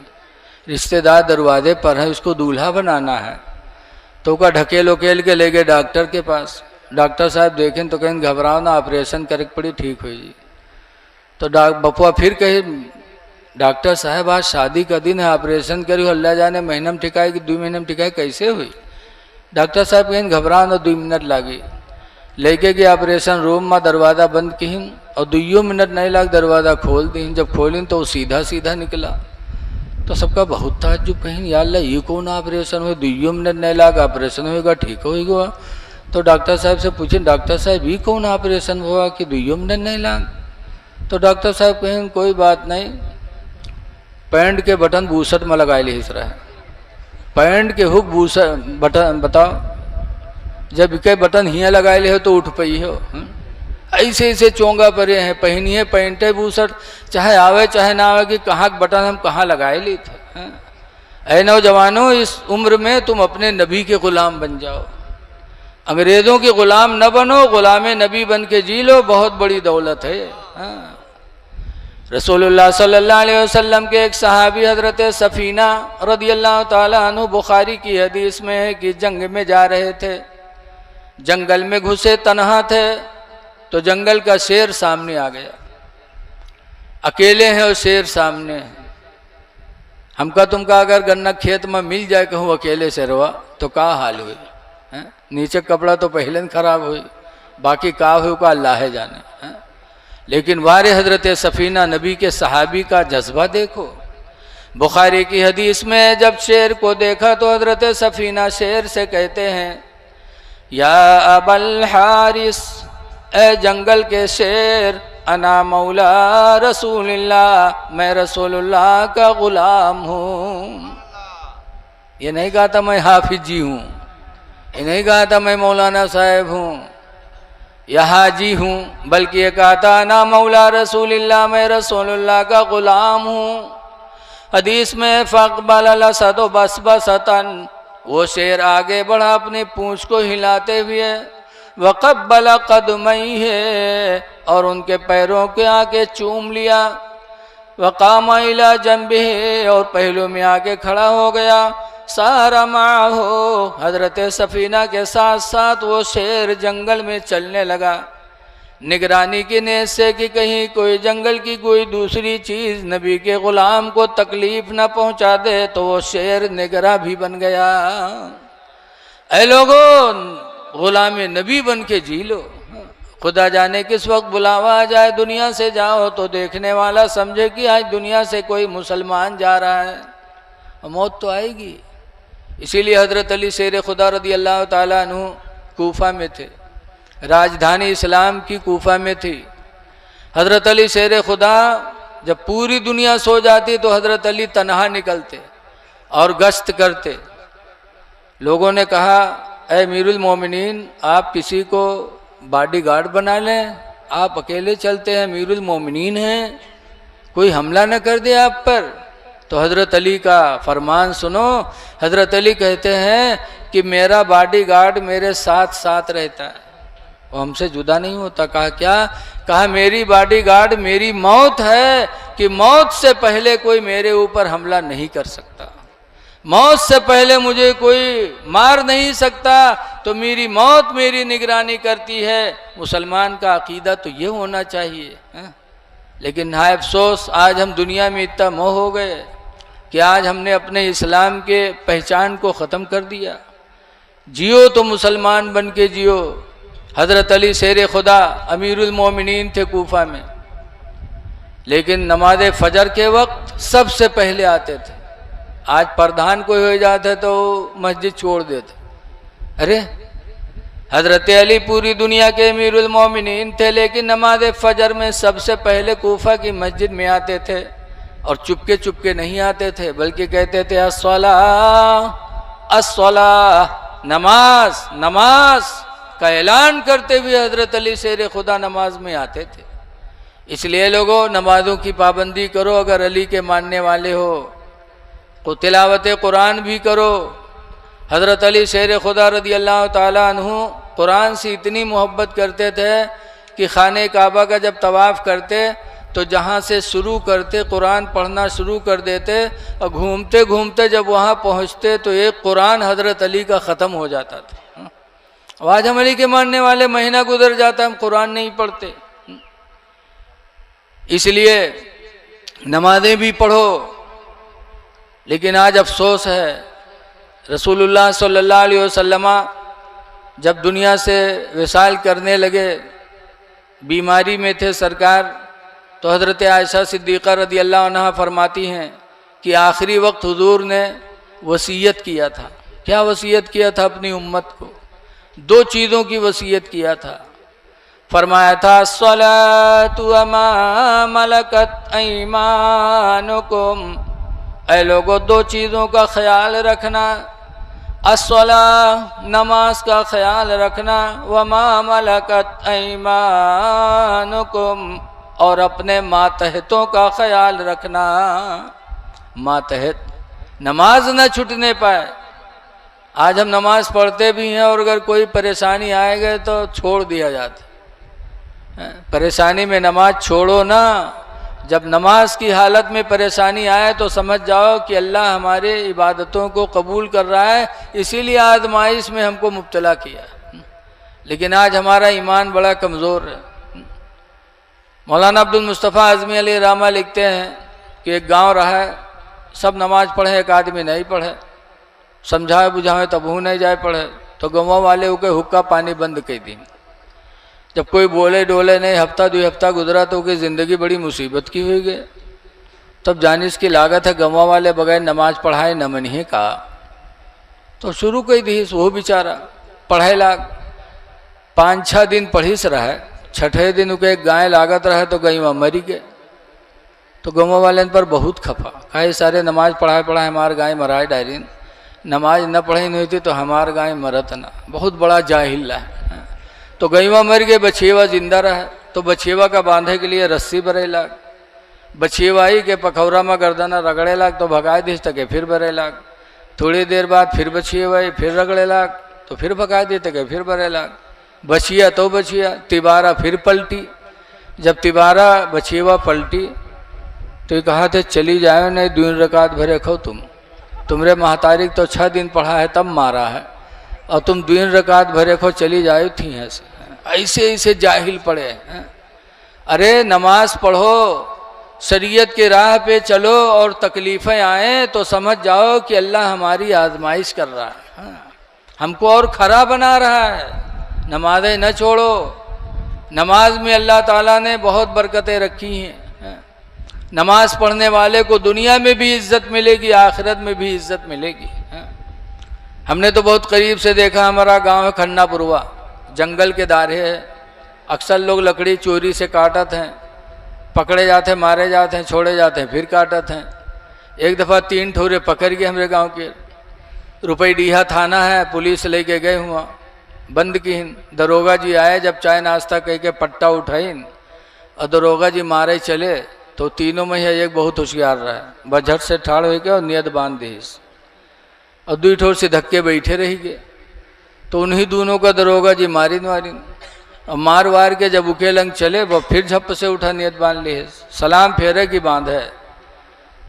रिश्तेदार दरवाजे पर है, उसको दूल्हा बनाना है। तो उसका ढकेल उकेल के ले गए डॉक्टर के पास। डॉक्टर साहब देखें तो कहीं घबराओ ना, ऑपरेशन करे पड़ी, ठीक हुई जी। तो बपुआ फिर कहे डॉक्टर साहब आज शादी का दिन है, ऑपरेशन करी, अल्लाह जाने महीने में ठिकाए कि 2 महीने में ठिकाए, कैसे हुई? डॉक्टर साहब कहीं घबराओ ना, 2 मिनट लगी। लेके गए ऑपरेशन रूम में, दरवाज़ा बंद की, और 2 मिनट नहीं लाग दरवाज़ा खोल दी। जब खोली तो वो सीधा सीधा निकला। तो सबका बहुत ताज्जुब, कहीं या अल्लाह ये कौन ऑपरेशन हुआ, 2 मिनट नहीं लाग ऑपरेशन होगा, ठीक होगा। तो डॉक्टर साहब से पूछे, डॉक्टर साहब ये कौन ऑपरेशन हुआ कि 2 मिनट नहीं लाग। तो डॉक्टर साहब कहें कोई बात नहीं, पैंट के बटन बूसट में लगा ली इस रहा है, पैंट के हुक बूसट बटन बताओ, जब के बटन हियाँ लगा ले हो तो उठ पई हो। ऐसे ऐसे चोंगा परे हैं, पहनिए पैंटे बूसट, चाहे आवे चाहे ना आवे कि कहाँ बटन हम कहाँ लगाए ली थे। ऐ नौजवानों, इस उम्र में तुम अपने नबी के गुलाम बन जाओ, अंग्रेज़ों के गुलाम न बनो, गुलाम नबी बन के जी लो, बहुत बड़ी दौलत है। रसूलुल्लाह सल्लल्लाहु अलैहि वसल्लम के एक सहाबी हज़रत सफ़ीना रदियल्लाहु ताला अन्हु, बुखारी की हदीस में है कि जंग में जा रहे थे, जंगल में घुसे, तन्हा थे, तो जंगल का शेर सामने आ गया। अकेले हैं और शेर सामने है। हमका तुमका अगर गन्ना खेत में मिल जाए कहूँ अकेले शेरवा तो का हाल हुई है? नीचे कपड़ा तो पहले ही खराब हुई, बाकी का हुई का अल्लाह जाने है? लेकिन वारे हजरत सफ़ीना नबी के सहाबी का जज्बा देखो। बुखारी की हदीस में जब शेर को देखा तो हजरत सफ़ीना शेर से कहते हैं, या अबल हारिस, ए जंगल के शेर, अना मौला रसूलुल्लाह, मैं रसूलुल्लाह का गुलाम हूँ। ये नहीं कहा था मैं हाफिज जी हूँ, ये नहीं कहा था मैं मौलाना साहब हूँ या हाजी हूँ, बल्कि ये कहा था अना मौला रसूलुल्लाह, मैं रसूलुल्लाह का गुलाम हूँ। हदीस में फ़क़बल सदो बस बसतन, वो शेर आगे बढ़ा अपने पूँछ को हिलाते हुए, वक़ब्बल क़दमई है, और उनके पैरों के आगे चूम लिया, वक़ाम इला जंबिही, और पहलू में आके खड़ा हो गया, सारा माहो, हज़रत सफ़ीना के साथ साथ वो शेर जंगल में चलने लगा। निगरानी की नीयत से कि कहीं कोई जंगल की कोई दूसरी चीज़ नबी के ग़ुलाम को तकलीफ़ न पहुंचा दे, तो वो शेर निगरा भी बन गया। ऐ लोगों, ग़ुलाम नबी बन के जी लो, खुदा जाने किस वक्त बुलावा आ जाए, दुनिया से जाओ तो देखने वाला समझे कि आज दुनिया से कोई मुसलमान जा रहा है, और मौत तो आएगी। इसीलिए हज़रत अली शेर खुदा रदी अल्लाह ताला अन्हु कूफा में थे, राजधानी इस्लाम की कूफा में थी। हज़रत अली शेर खुदा जब पूरी दुनिया सो जाती तो हज़रत अली तन्हा निकलते और गश्त करते। लोगों ने कहा, ऐ अमीरुल मोमिनीन, आप किसी को बॉडीगार्ड बना लें, आप अकेले चलते हैं, अमीरुल मोमिनीन हैं, कोई हमला न कर दे आप पर। तो हज़रत अली का फरमान सुनो। हज़रत अली कहते हैं कि मेरा बॉडीगार्ड मेरे साथ साथ रहता है, वो हमसे जुदा नहीं होता। कहा क्या? कहा मेरी बॉडीगार्ड मेरी मौत है, कि मौत से पहले कोई मेरे ऊपर हमला नहीं कर सकता, मौत से पहले मुझे कोई मार नहीं सकता, तो मेरी मौत मेरी निगरानी करती है। मुसलमान का अकीदा तो ये होना चाहिए है? लेकिन हाय अफसोस, आज हम दुनिया में इतना मोह हो गए कि आज हमने अपने इस्लाम के पहचान को ख़त्म कर दिया। जियो तो मुसलमान बन के जियो। हज़रत अली शेर खुदा अमीरुल मोमिनीन थे कूफा में, लेकिन नमाज फजर के वक्त सबसे पहले आते थे। आज प्रधान कोई हो जाते तो मस्जिद छोड़ देते। अरे हज़रत अली पूरी दुनिया के अमीरुल मोमिनीन थे, लेकिन नमाज फजर में सबसे पहले कूफा की मस्जिद में आते थे, और चुपके चुपके नहीं आते थे, बल्कि कहते थे अस्सलाह अस्सलाह, नमाज नमाज का ऐलान करते हुए हज़रत अली शेर खुदा नमाज में आते थे। इसलिए लोगों, नमाज़ों की पाबंदी करो, अगर अली के मानने वाले हो तो तिलावत कुरान भी करो। हज़रत अली शेर खुदा रदी अल्लाह ताला अन्हु कुरान से इतनी मोहब्बत करते थे कि खाने काबा का जब तवाफ़ करते तो जहाँ से शुरू करते कुरान पढ़ना शुरू कर देते, और घूमते घूमते जब वहाँ पहुँचते तो एक कुरान हज़रत अली का ख़त्म हो जाता था। आज हम अली के मानने वाले महीना गुजर जाता, हम कुरान नहीं पढ़ते। इसलिए नमाज़ें भी पढ़ो, लेकिन आज अफसोस है, रसूलुल्लाह सल्लल्लाहु अलैहि वसल्लम जब दुनिया से विसाल करने लगे, बीमारी में थे सरकार, तो हज़रत आयशा सिद्दीक़ा रज़ी अल्लाह अन्हा फरमाती हैं कि आखिरी वक्त हुजूर ने वसीयत किया था। क्या वसीयत किया था अपनी उम्मत को? दो चीज़ों की वसीयत किया था। फरमाया था अस्सलातु वमा मलकत ऐमानुकुम, ऐ लोगों दो चीज़ों का ख्याल रखना, अस्सला नमाज का ख्याल रखना, वमा मलकत ऐमानुकुम और अपने मातहतों का ख्याल रखना। मातहत नमाज न छूटने पाए। आज हम नमाज पढ़ते भी हैं और अगर कोई परेशानी आएगा तो छोड़ दिया जाता। परेशानी में नमाज छोड़ो ना। जब नमाज की हालत में परेशानी आए तो समझ जाओ कि अल्लाह हमारे इबादतों को कबूल कर रहा है, इसीलिए आजमाइश में हमको मुब्तला किया। लेकिन आज हमारा ईमान बड़ा कमज़ोर है। मौलाना अब्दुल मुस्तफ़ा आज़मी अलैहि रहमा लिखते हैं कि एक गांव रहा है, सब नमाज पढ़े, एक आदमी नहीं पढ़े, समझाए बुझाए तब वो नहीं जाए पढ़े, तो गाँव वाले उके हुक्का पानी बंद कर दी। जब कोई बोले डोले नहीं, हफ्ता दो हफ्ता गुजरा तो उनकी ज़िंदगी बड़ी मुसीबत की हुई गई। तब जाने इसकी लागत है गाँव वाले बगैर नमाज पढ़ाए न मन ही का, तो शुरू कर दी। वो बेचारा पढ़े लाग 5-6 दिन पढ़ीस रहा, छठे दिन उके एक गाय लागत रहे तो गई वहाँ मरी गए। तो गाँव वाले पर बहुत खफा, कहे सारे नमाज पढ़ाए हमारे गाय मराए डायरी, नमाज न पढ़ी नहीं थी तो हमार गाय मरत ना। बहुत बड़ा जाहिल है। तो गईवा मर गए, बछेवा जिंदा रहा, तो बछेवा का बांधे के लिए रस्सी भरे लाग। बछेवाई के पखौरा में गर्दना रगड़े लाग तो भगाए दिस तके फिर भरे लाग। थोड़ी देर बाद फिर बछेवाई, फिर रगड़े लाग तो फिर भगाए दे तके फिर भरे लाग। बछिया तो बछिया, तिबारा फिर पलटी। जब तिबारा बछेवा पलटी तो कहा थे चली जाओ नहीं 2 रकात भरे खो तुमरे महतारिक तो 6 दिन पढ़ा है तब मारा है, और तुम 2 रकात भरे खो चली जाओ थी। ऐसे ऐसे जाहिल पड़े हैं। अरे नमाज पढ़ो, शरीयत के राह पे चलो, और तकलीफ़ें आए तो समझ जाओ कि अल्लाह हमारी आजमाइश कर रहा है, हमको और खरा बना रहा है। नमाज़ें न छोड़ो। नमाज में अल्लाह ताला ने बहुत बरकतें रखी हैं। नमाज पढ़ने वाले को दुनिया में भी इज्जत मिलेगी, आखिरत में भी इज्जत मिलेगी। हमने तो बहुत करीब से देखा, हमारा गांव है खन्नापुरवा, जंगल के दारे है। अक्सर लोग लकड़ी चोरी से काटत हैं, पकड़े जाते हैं, मारे जाते हैं, छोड़े जाते हैं, फिर काटत हैं। एक दफ़ा 3 ठोरे पकड़ के हमारे गांव के, रुपईडीहा थाना है, पुलिस लेके गए हुआ, बंद की। दरोगा जी आए, जब चाय नाश्ता कह के पट्टा उठाई और दरोगा जी मारे चले, तो तीनों में ही एक बहुत होशियार रहा, बजट से ठाड़ हो गया और नियत बांध दी और 2 ठोर से धक्के बैठे रही गए। तो उन्हीं दोनों का दरोगा जी मारिन और मार वार के जब उके लंग चले, वो फिर झप से उठा नियत बांध ली, सलाम फेरे की बांध है।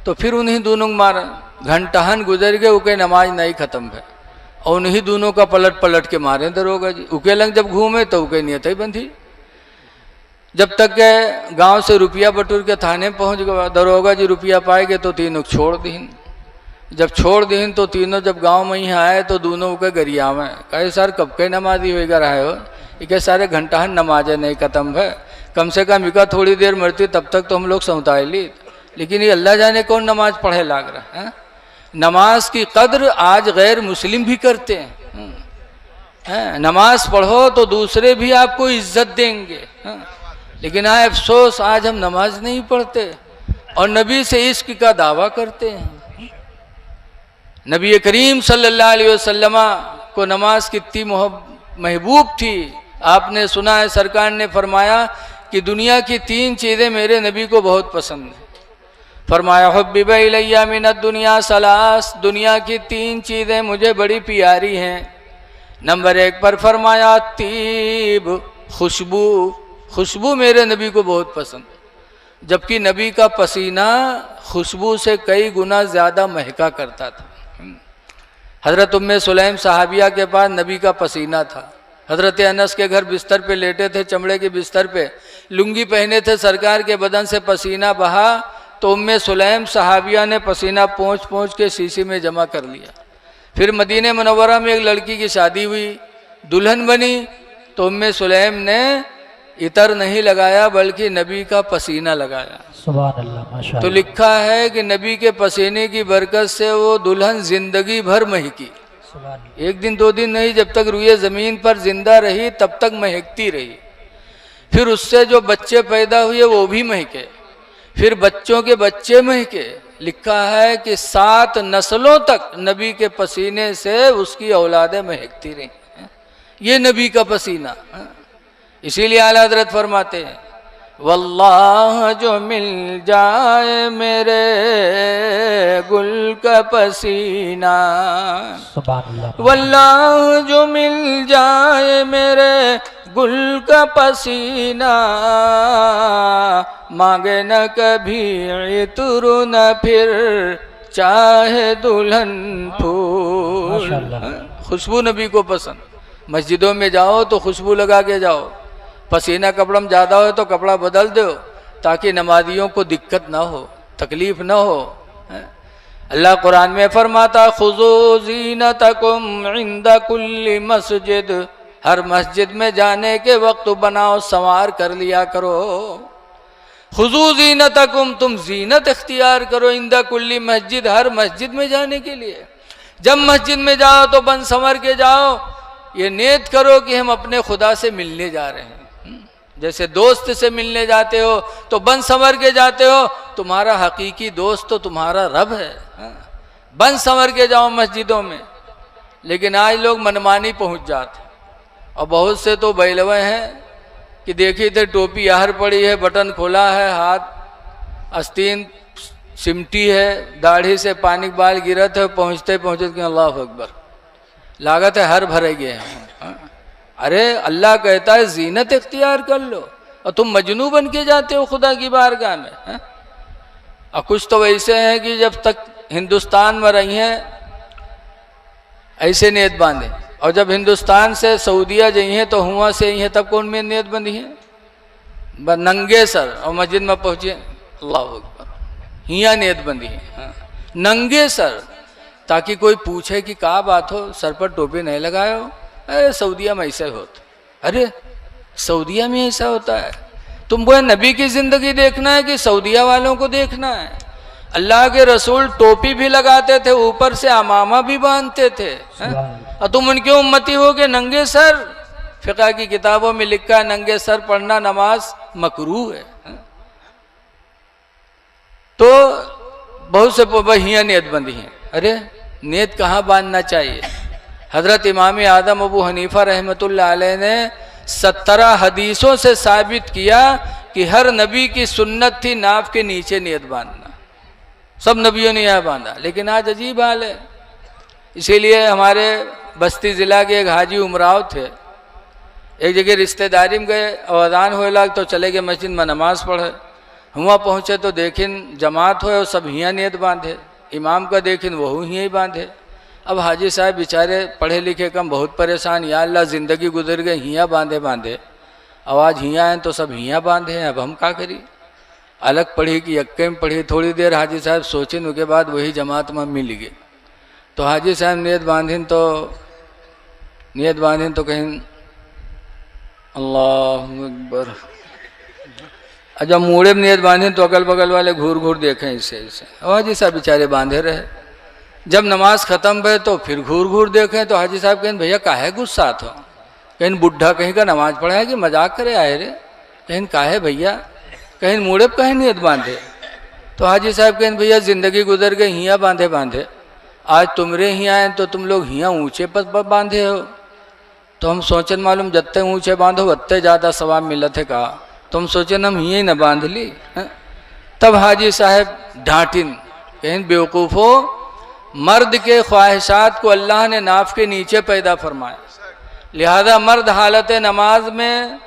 तो फिर उन्हीं दोनों को मारा, घंटाहन गुजर गए, उके नमाज नहीं खत्म है, और उन्हीं दोनों का पलट पलट के मारे दरोगा जी। उके लंग जब घूमे तो उके नियत ही बंधी। जब तक के गांव से रुपया बटूर के थाने पहुंच गया, दरोगा जी रुपया पाएंगे तो तीनों छोड़ दीन। जब छोड़ दीन तो तीनों जब गांव में ही आए तो दोनों के गरिया में कहे सर कब के नमाजी होगा रहे हो, ये सारे घंटा नमाजें नहीं खत्म है, कम से कम इका थोड़ी देर मरती तब तक तो हम लोग समुदाय ली। लेकिन ये अल्लाह जाने कौन नमाज पढ़े लाग रहा है। नमाज की कद्र आज गैर मुस्लिम भी करते हैं। नमाज पढ़ो तो दूसरे भी आपको इज्जत देंगे। लेकिन हाँ अफसोस, आज हम नमाज नहीं पढ़ते और नबी से इश्क का दावा करते हैं। नबी करीम सल्लल्लाहु अलैहि वसल्लम को नमाज कितनी महबूब थी। आपने सुना है, सरकार ने फरमाया कि दुनिया की 3 चीज़ें मेरे नबी को बहुत पसंद हैं। फरमाया हुब्बिब इलैया मिनद दुनिया सलास, दुनिया की 3 चीज़ें मुझे बड़ी प्यारी हैं। नंबर 1 पर फरमाया तीब, खुशबू, खुशबू मेरे नबी को बहुत पसंद, जबकि नबी का पसीना खुशबू से कई गुना ज़्यादा महका करता था। हज़रत उम्मे सुलैम सहाबिया के पास नबी का पसीना था। हज़रत अनस के घर बिस्तर पे लेटे थे, चमड़े के बिस्तर पे लुंगी पहने थे, सरकार के बदन से पसीना बहा तो उम्मे सुलैम सहाबिया ने पसीना पोंछ पोंछ के शीशी में जमा कर लिया। फिर मदीने मुनव्वरा में एक लड़की की शादी हुई, दुल्हन बनी, तो उम्मे सुलैम ने इतर नहीं लगाया बल्कि नबी का पसीना लगाया। सुभान अल्लाह, माशाअल्लाह। तो लिखा है कि नबी के पसीने की बरकत से वो दुल्हन जिंदगी भर महकी। सुभान अल्लाह। एक दिन दो दिन नहीं, जब तक रूए जमीन पर जिंदा रही तब तक महकती रही। फिर उससे जो बच्चे पैदा हुए वो भी महके, फिर बच्चों के बच्चे महके। लिखा है कि 7 नस्लों तक नबी के पसीने से उसकी औलादें महकती रही। ये नबी का पसीना। इसीलिए आला हज़रत फरमाते हैं, वल्लाह जो मिल जाए मेरे गुल का पसीना, सुभान अल्लाह। वल्लाह जो मिल जाए मेरे गुल का पसीना, मांगे न कभी इत्र न फिर चाहे दुल्हन फूल। माशाअल्लाह। खुशबू नबी को पसंद। मस्जिदों में जाओ तो खुशबू लगा के जाओ, पसीना कपड़ा में ज़्यादा हो तो कपड़ा बदल दो ताकि नमाजियों को दिक्कत ना हो, तकलीफ ना हो। अल्लाह कुरान में फरमाता, खुज़ू ज़ीनतकुम इंद कुल्ली मस्जिद, हर मस्जिद में जाने के वक्त बनाओ संवार कर लिया करो। खुज़ू ज़ीनतकुम, तुम जीनत इख्तियार करो इंद कुल्ली मस्जिद, हर मस्जिद में जाने के लिए। जब मस्जिद में जाओ तो बन संवर के जाओ, ये नियत करो कि हम अपने खुदा से मिलने जा रहे हैं। जैसे दोस्त से मिलने जाते हो तो बन संवर के जाते हो, तुम्हारा हकीकी दोस्त तो तुम्हारा रब है। बन संवर के जाओ मस्जिदों में। लेकिन आज लोग मनमानी पहुंच जाते, और बहुत से तो बैलवे हैं कि देखी थे टोपी यार पड़ी है, बटन खोला है, हाथ आस्तीन सिमटी है, दाढ़ी से पानी बाल गिरत है, पहुँचते पहुँचते अल्लाह अकबर, लागत है हर भरे गए हैं। अरे अल्लाह कहता है जीनत इख्तियार कर लो, और तुम मजनू बन के जाते हो खुदा की बारगाह में। और कुछ तो वैसे हैं कि जब तक हिंदुस्तान में रही हैं ऐसे नियत बांधे, और जब हिंदुस्तान से सऊदिया गई हैं तो हुआ से ही हैं, तब कौन में नियत बंधी है, नंगे सर और मस्जिद में पहुँचे, अल्लाह अकबर, हिया नियत बंधी है, नंगे सर, ताकि कोई पूछे कि क्या बात हो, सर पर टोपी नहीं लगाए हो। अरे सऊदिया में ऐसा होता, अरे सऊदिया में ऐसा होता है। तुमको नबी की ज़िंदगी देखना है कि सऊदिया वालों को देखना है? अल्लाह के रसूल टोपी भी लगाते थे, ऊपर से अमामा भी बांधते थे, और तुम उनके उम्मती हो के नंगे सर। फ़िक़्ह की किताबों में लिखा है नंगे सर पढ़ना नमाज मकरूह है। तो बहुत से वहियाँ नियत बंदी हैं। अरे नियत कहाँ बांधना चाहिए? हज़रत इमाम आदम अबू हनीफा रहमतुल्लाह अलैह ने 17 हदीसों से साबित किया कि हर नबी की सुन्नत थी नाफ के नीचे नियत बांधना। सब नबियों ने यह बांधा, लेकिन आज अजीब हाल है। इसीलिए हमारे बस्ती ज़िला के एक हाजी उमराव थे, एक जगह रिश्तेदारी में गए और अज़ान होए लग तो चले गए मस्जिद में नमाज़ पढ़े। हुआ पहुँचे तो देखिन जमात हो और सब हियाँ नियत बांधे, इमाम का देखिन वह ही बांधे। अब हाजी साहब बेचारे पढ़े लिखे कम, बहुत परेशान, या अल्लाह ज़िंदगी गुजर गई हियाँ बांधे बांधे, आवाज़ हियाँ हैं तो सब हियाँ बांधे हैं, अब हम क्या करी? अलग पढ़ी कि यक्के में पढ़ी। थोड़ी देर हाजी साहब सोचे, उसके बाद वही जमात में मिल गए। तो हाजी साहब नियत बांधिन तो कहीं अल्लाह अकबर, जब मूड़े में नियत बांधिन तो अगल बगल वाले घूर घूर देखें इससे इससे। हाजी साहब बेचारे बांधे रहे। जब नमाज ख़त्म भे तो फिर घूर घूर देखें तो हाजी साहब कहें भैया काहे गुस्सा था? कहीं बुढ़ा कहीं का नमाज पढ़ा है कि मजाक करे आए रे? कहीं काहे भैया? कहीं मूड़े पर कहीं नियत बांधे? तो हाजी साहब कहें भैया ज़िंदगी गुजर गई हियाँ बांधे बांधे, आज तुमरे हियाँ हैं तो तुम लोग हियाँ ऊँचे पर बांधे हो। तो हम सोचन मालूम जत्ते ऊँचे बांधो उतने ज़्यादा सवाब मिलत है कहा, तो हम सोचन हम हियाँ न बांध ली। तब हाजी साहब डांटिन, कहीं बेवकूफ़ो, मर्द के ख्वाहिशात को अल्लाह ने नाफ के नीचे पैदा फरमाया, लिहाजा मर्द हालत नमाज में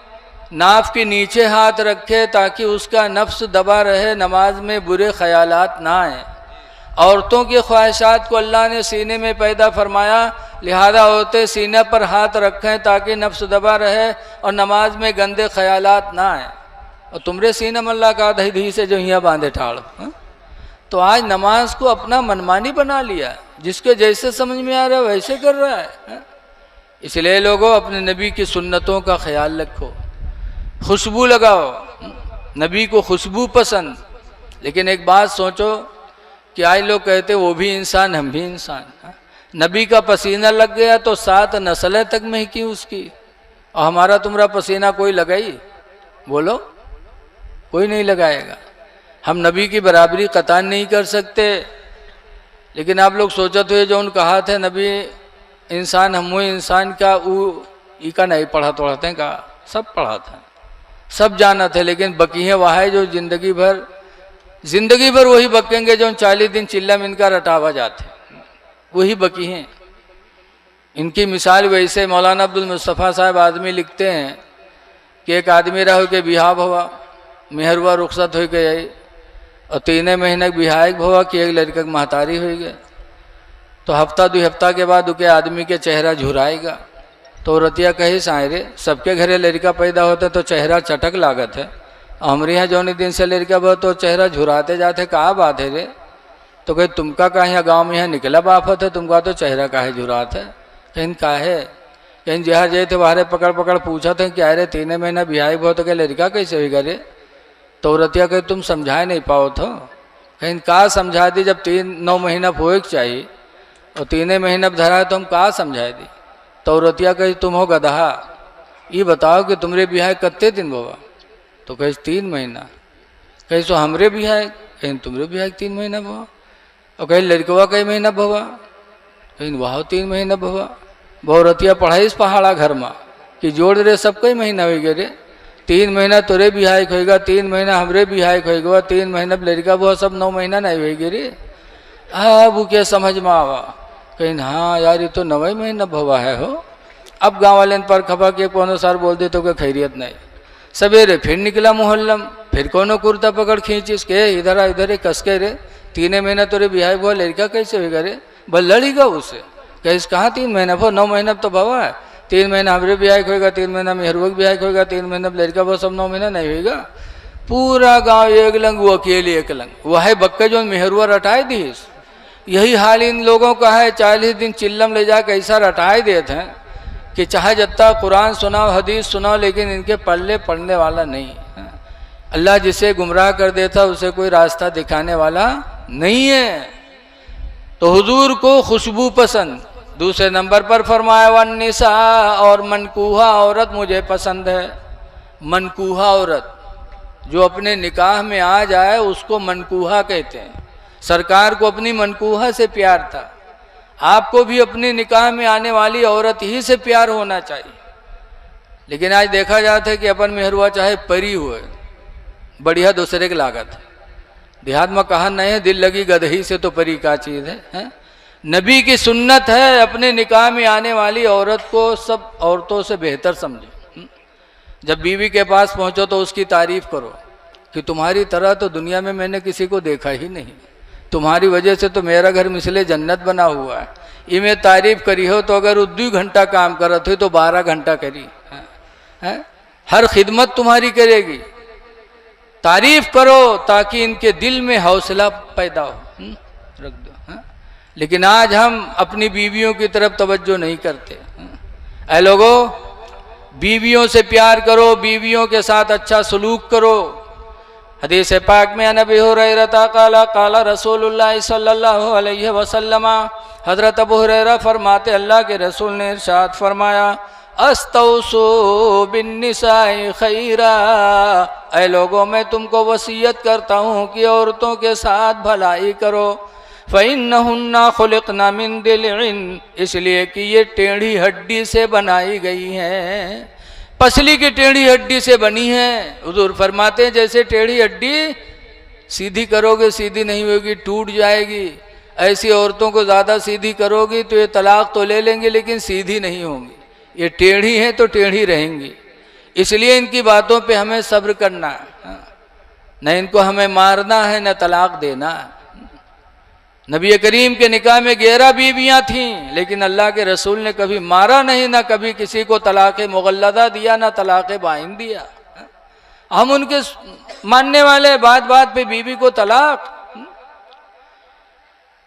नाफ के नीचे हाथ रखे ताकि उसका नफ्स दबा रहे, नमाज में बुरे ख्यालात ना आए। औरतों की ख्वाहिशात को अल्लाह ने सीने में पैदा फरमाया, लिहाजा औरतें सीने पर हाथ रखें ताकि नफ्स दबा रहे और नमाज में गंदे ख्यालात ना आए। और तुमरे सीने में अल्लाह का दही धी से जो हियाँ बांधे ठाड़। तो आज नमाज को अपना मनमानी बना लिया, जिसके जैसे समझ में आ रहा है वैसे कर रहा है। इसलिए लोगों अपने नबी की सुन्नतों का ख्याल रखो। खुशबू लगाओ, नबी को खुशबू पसंद। लेकिन एक बात सोचो कि आज लोग कहते वो भी इंसान हम भी इंसान। नबी का पसीना लग गया तो 7 नस्लें तक महकी उसकी, और हमारा तुम्हारा पसीना कोई लगाई? बोलो, कोई नहीं लगाएगा। हम नबी की बराबरी कतान नहीं कर सकते। लेकिन आप लोग सोचते हुए जो उन कहा थे नबी इंसान हम वो इंसान का वो इका नहीं पढ़ा तोड़ते का, सब पढ़ा था, सब जाना थे। लेकिन बकी है वह है जो जिंदगी भर वही बकेंगे जो 40 दिन चिल्ला में इनका रटावा जाते, वही बकी हैं। इनकी मिसाल वैसे मौलाना अब्दुल मुस्तफ़ा साहब आदमी लिखते हैं कि एक आदमी रहो के बिहाव हुआ, मेहरुआ रुखसत हो गई और 3 महीने बिहायक हुआ कि एक लड़का की महतारी हो गए। तो हफ्ता 2 हफ्ता के बाद उके आदमी के चेहरा झुराएगा। तो रतिया कही सायरे सबके घरे लड़का पैदा होते तो चेहरा चटक लागत है, हमारे यहाँ जौनी दिन से लड़का बहुत तो चेहरा झुराते जाते, कहा बात है रे? तो कहे तुमका कहाँ यहाँ गाँव में यहाँ निकला बाफत है, तुमका तो चेहरा काहे झुरात है? कहीं का है कहीं जहाँ जाए थे बाहर पकड़ पकड़ पूछा था क्या रे 3 महीना बिहाई बहुत तो क्या लड़का कैसे हुई रे? तो रतिया कहे तुम समझाए नहीं पाओ तो? कहीं का समझा दी, जब 9 महीना होए चाहिए और 3 महीना धरा तो हम कहा समझाए दी? तो रतिया कहे तुम हो गधा, ये बताओ कि तुमरे बिहाय कत्ते दिन बाबा? तो कहे 3 महीना। कहे सो हमरे बिहाय? कहीं तुमरे बिहाय 3 महीना बाबा। और कहीं लड़कवा कई महीना भवा? कहीं वहाँ 3 महीना भवा। बहु रतिया पढ़ाईस पहाड़ा घर में कि जोड़ रे सब कई महीना हो गए रे, 3 महीना तोरे बिहायक होएगा, 3 महीना हमरे बिहायक होएगा, 3 महीना लड़का बुआ सब 9 महीना नहीं होएगी रे। वो क्या समझ में आवा? कहीं हाँ यार ये तो 9 महीना भवा है हो। अब गाँव वाले पर खपा के कोनो सार बोल दे तो क्या खैरियत नहीं। सवेरे फिर निकला मोहल्लम, फिर कोनो कुर्ता पकड़ खींचिस के इधर कस के रे 3 महीना तोरे बिहायक हुआ लड़का कैसे होएगा रे? बल लड़ीगा उससे। कहीं कहाँ 3 महीना भो, 9 महीना तो भवा है। 3 महीना हमरे बिहायक होएगा, 3 महीना मेहरुआ बिहायक होएगा, 3 महीना लड़का वो सब 9 महीना नहीं होएगा। पूरा गांव एक लंग, वो अकेले एक लंग, वह बक्के जो मेहरुआ रटाए दी। यही हाल इन लोगों का है। 40 दिन चिल्लम ले जाकर ऐसा रटाए देते हैं कि चाहे जितना कुरान सुनाओ हदीस सुनाओ लेकिन इनके पल्ले पढ़ने वाला नहीं। अल्लाह जिसे गुमराह कर देता उसे कोई रास्ता दिखाने वाला नहीं है। तो हुजूर को खुशबू पसंद। दूसरे नंबर पर फरमाया वन निसा, और मनकूहा औरत मुझे पसंद है। मनकूहा औरत जो अपने निकाह में आ जाए उसको मनकूहा कहते हैं। सरकार को अपनी मनकूहा से प्यार था, आपको भी अपने निकाह में आने वाली औरत ही से प्यार होना चाहिए। लेकिन आज देखा जाता है कि अपन मेहरुआ चाहे परी हुए बढ़िया दूसरे की लागत है। देहात में कहा नहीं है दिल लगी गदही से तो परी का चीज़ है? नबी की सुन्नत है अपने निकाह में आने वाली औरत को सब औरतों से बेहतर समझो। जब बीवी के पास पहुंचो तो उसकी तारीफ करो कि तुम्हारी तरह तो दुनिया में मैंने किसी को देखा ही नहीं, तुम्हारी वजह से तो मेरा घर मिसले जन्नत बना हुआ है। ये मैं तारीफ करी हो तो अगर वो 2 घंटा काम करत हो तो 12 घंटा करी है? हर खिदमत तुम्हारी करेगी। तारीफ करो ताकि इनके दिल में हौसला पैदा हो। रख दो। लेकिन आज हम अपनी बीवियों की तरफ तवज्जो नहीं करते। ऐ लोगों, बीवियों से प्यार करो, बीवियों के साथ अच्छा सलूक करो। हदीस पाक में नबी हुरैरा काला काला रसूलुल्लाह सल्लल्लाहु अलैहि वसल्लम, हजरत अबू हुरैरा फरमाते अल्लाह के रसूल ने इरशाद फरमाया अस्तौसु बिन्निसाई खैरा, ऐ लोगों मैं तुमको वसीयत करता हूँ कि औरतों के साथ भलाई करो। फ़इन्नहुन्ना खुलिक़ना मिन दिलइन, इसलिए कि ये टेढ़ी हड्डी से बनाई गई हैं, पसली की टेढ़ी हड्डी से बनी है। हुजूर फरमाते हैं जैसे टेढ़ी हड्डी सीधी करोगे सीधी नहीं होगी, टूट जाएगी। ऐसी औरतों को ज़्यादा सीधी करोगी तो ये तलाक तो ले लेंगे लेकिन सीधी नहीं होंगी। ये टेढ़ी हैं तो टेढ़ी रहेंगी। इसलिए इनकी बातों पे हमें सब्र करना है, न इनको हमें मारना है न तलाक देना है। नबी करीम के निकाह में 11 बीवियां थीं, लेकिन अल्लाह के रसूल ने कभी मारा नहीं, ना कभी किसी को तलाक़ मुग़ल्लदा दिया, ना तलाक़ बाइन दिया। हम उनके मानने वाले, बात बात पे बीवी को तलाक।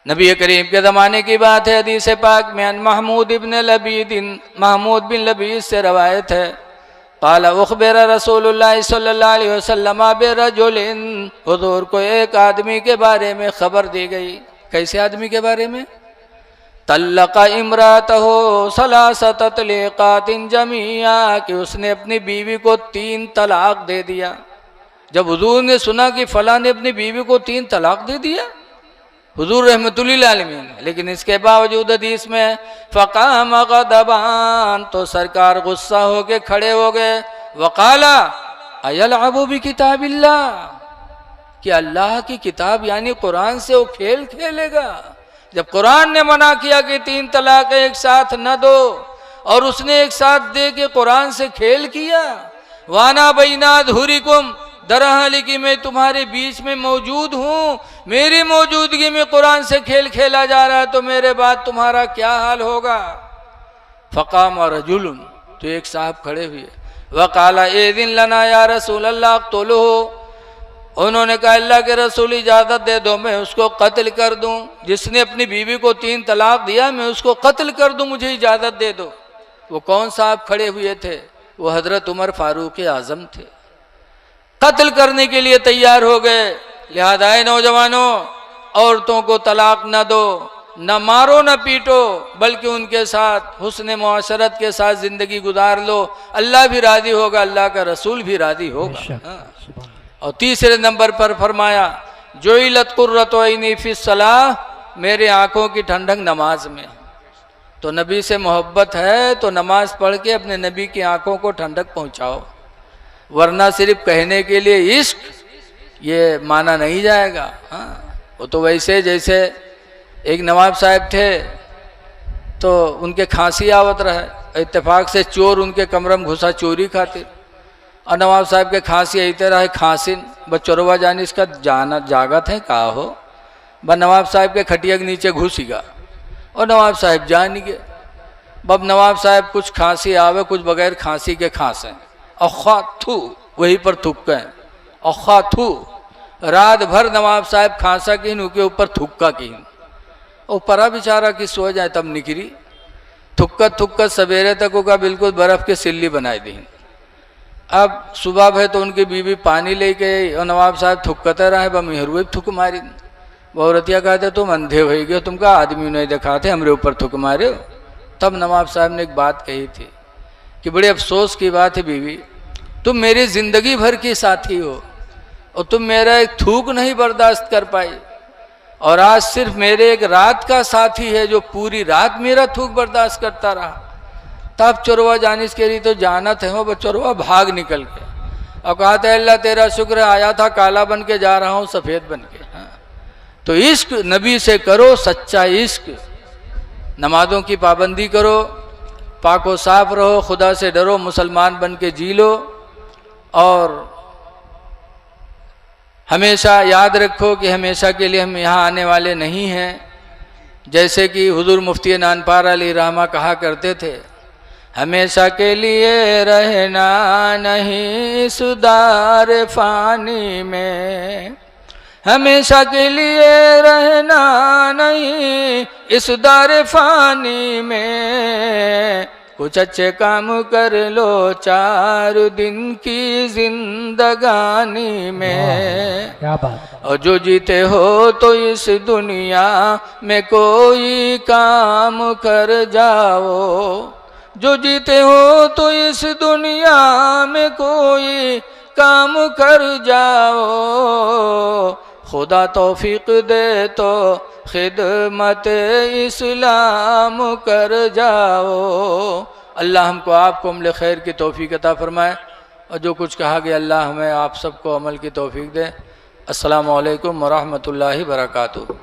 नबी करीम के ज़माने की बात है, हदीस पाक में महमूद बिन लबीद से रवायत है, क़ाल उख़बिर रसूलुल्लाह सल्लल्लाहु अलैहि वसल्लम बिरजुलिन, हुज़ूर को एक आदमी के बारे में खबर दी गई। कैसे आदमी के बारे में? तल्लक़ा इम्रातहु सलासत तलीक़ातिन जमीआ, कि उसने अपनी बीवी को 3 तलाक दे दिया। जब हुजूर ने सुना कि फलां ने अपनी बीवी को 3 तलाक दे दिया, हुजूर रहमतुल्लिल आलमीन, लेकिन इसके बावजूद हदीस में फ़क़ाम ग़ज़बान, तो सरकार गुस्सा होके खड़े हो गए। वक़ाला अयलअबु बिकिताबिल्लाह, कि अल्लाह की किताब यानी कुरान से वो खेल खेलेगा। जब कुरान ने मना किया कि 3 तलाक एक साथ न दो, और उसने एक साथ दे के कुरान से खेल किया। वाना बैना धुरिकुम, दरअसल कि मैं तुम्हारे बीच में मौजूद हूँ, मेरी मौजूदगी में कुरान से खेल खेला जा रहा है, तो मेरे बाद तुम्हारा क्या हाल होगा। फ़क़ाम रजुलुन, तो एक साहब खड़े हुए। वक़ाला एज़िन लना या रसूल अल्लाह क़ुलूहु, उन्होंने कहा अल्लाह के रसूल इजाज़त दे दो, मैं उसको कत्ल कर दूँ। जिसने अपनी बीवी को 3 तलाक दिया मैं उसको कत्ल कर दूँ, मुझे इजाज़त दे दो। वो कौन साहब खड़े हुए थे? वो हज़रत उमर फ़ारूक आज़म थे। कत्ल करने के लिए तैयार हो गए। लिहाजा नौजवानों, औरतों को तलाक न दो, न मारो न पीटो, बल्कि उनके साथ हुस्न मुआशरत के साथ ज़िंदगी गुजार लो। अल्लाह भी राज़ी होगा, अल्लाह का रसूल भी राज़ी होगा। और तीसरे नंबर पर फरमाया जुइलत कुर्रतु ऐनी फ़िस सलाह, मेरे आँखों की ठंडक नमाज में। तो नबी से मोहब्बत है तो नमाज पढ़ के अपने नबी की आँखों को ठंडक पहुँचाओ, वरना सिर्फ कहने के लिए इश्क ये माना नहीं जाएगा। हाँ, वो तो वैसे जैसे एक नवाब साहब थे तो उनके खांसी आवत रहे, इत्तेफाक से चोर उनके कमरे में घुसा चोरी खातिर, और नवाब साहब के खांसी आते रहे खांसिन, ब चोरवा जानी इसका जाना जागत है का हो, ब नवाब साहब के खटिया के नीचे घुसीगा और नवाब साहब जान गए। बब नवाब साहब कुछ खांसी आवे, कुछ बगैर खांसी के खांसें, औखा थू वहीं पर थुक्का है, औखा थू। रात भर नवाब साहब खांसा की उनके ऊपर थुक्का की, और परा बेचारा की सो जाए तब निकली, थुक्कत थुक्कत सवेरे तक होगा बिल्कुल बर्फ़ के सिल्ली बनाई दी। अब सुबह भय तो उनकी बीवी पानी लेके और नवाब साहब थुक्कते रहे, ब मेहरू थुक मारी। बहुरतिया कहते तुम अंधे हो गए, तुमका आदमी नहीं दिखाते हमरे ऊपर थुक मारे हो। तब नवाब साहब ने एक बात कही थी कि बड़े अफसोस की बात है बीवी, तुम मेरी ज़िंदगी भर की साथी हो और तुम मेरा एक थूक नहीं बर्दाश्त कर पाई, और आज सिर्फ मेरे एक रात का साथी है जो पूरी रात मेरा थूक बर्दाश्त करता रहा। तब चोरवा जानिस के लिए तो जानत है वो चोरवा भाग निकल के और कहा था अल्लाह तेरा शुक्र है, आया था काला बन के जा रहा हूँ सफ़ेद बन के। हाँ, तो इश्क नबी से करो, सच्चा इश्क। नमाज़ों की पाबंदी करो, पाको साफ रहो, खुदा से डरो, मुसलमान बन के जी लो, और हमेशा याद रखो कि हमेशा के लिए हम यहाँ आने वाले नहीं हैं। जैसे कि हुजूर मुफ्ती नानपार अली रहमा कहा करते थे, हमेशा के लिए रहना नहीं सुदार फानी में, हमेशा के लिए रहना नहीं इस दार फानी में, कुछ अच्छे काम कर लो 4 दिन की जिंदगानी में। क्या बात। और जो जीते हो तो इस दुनिया में कोई काम कर जाओ, जो जीते हो तो इस दुनिया में कोई काम कर जाओ, खुदा तौफीक दे तो खिदमत इस्लाम कर जाओ। अल्लाह हमको आपको अमल खैर की तौफीक अता फरमाए, और जो कुछ कहा गया अल्लाह हमें आप सबको अमल की तौफीक दे। अस्सलामु अलैकुम व रहमतुल्लाहि व बरकातुहू।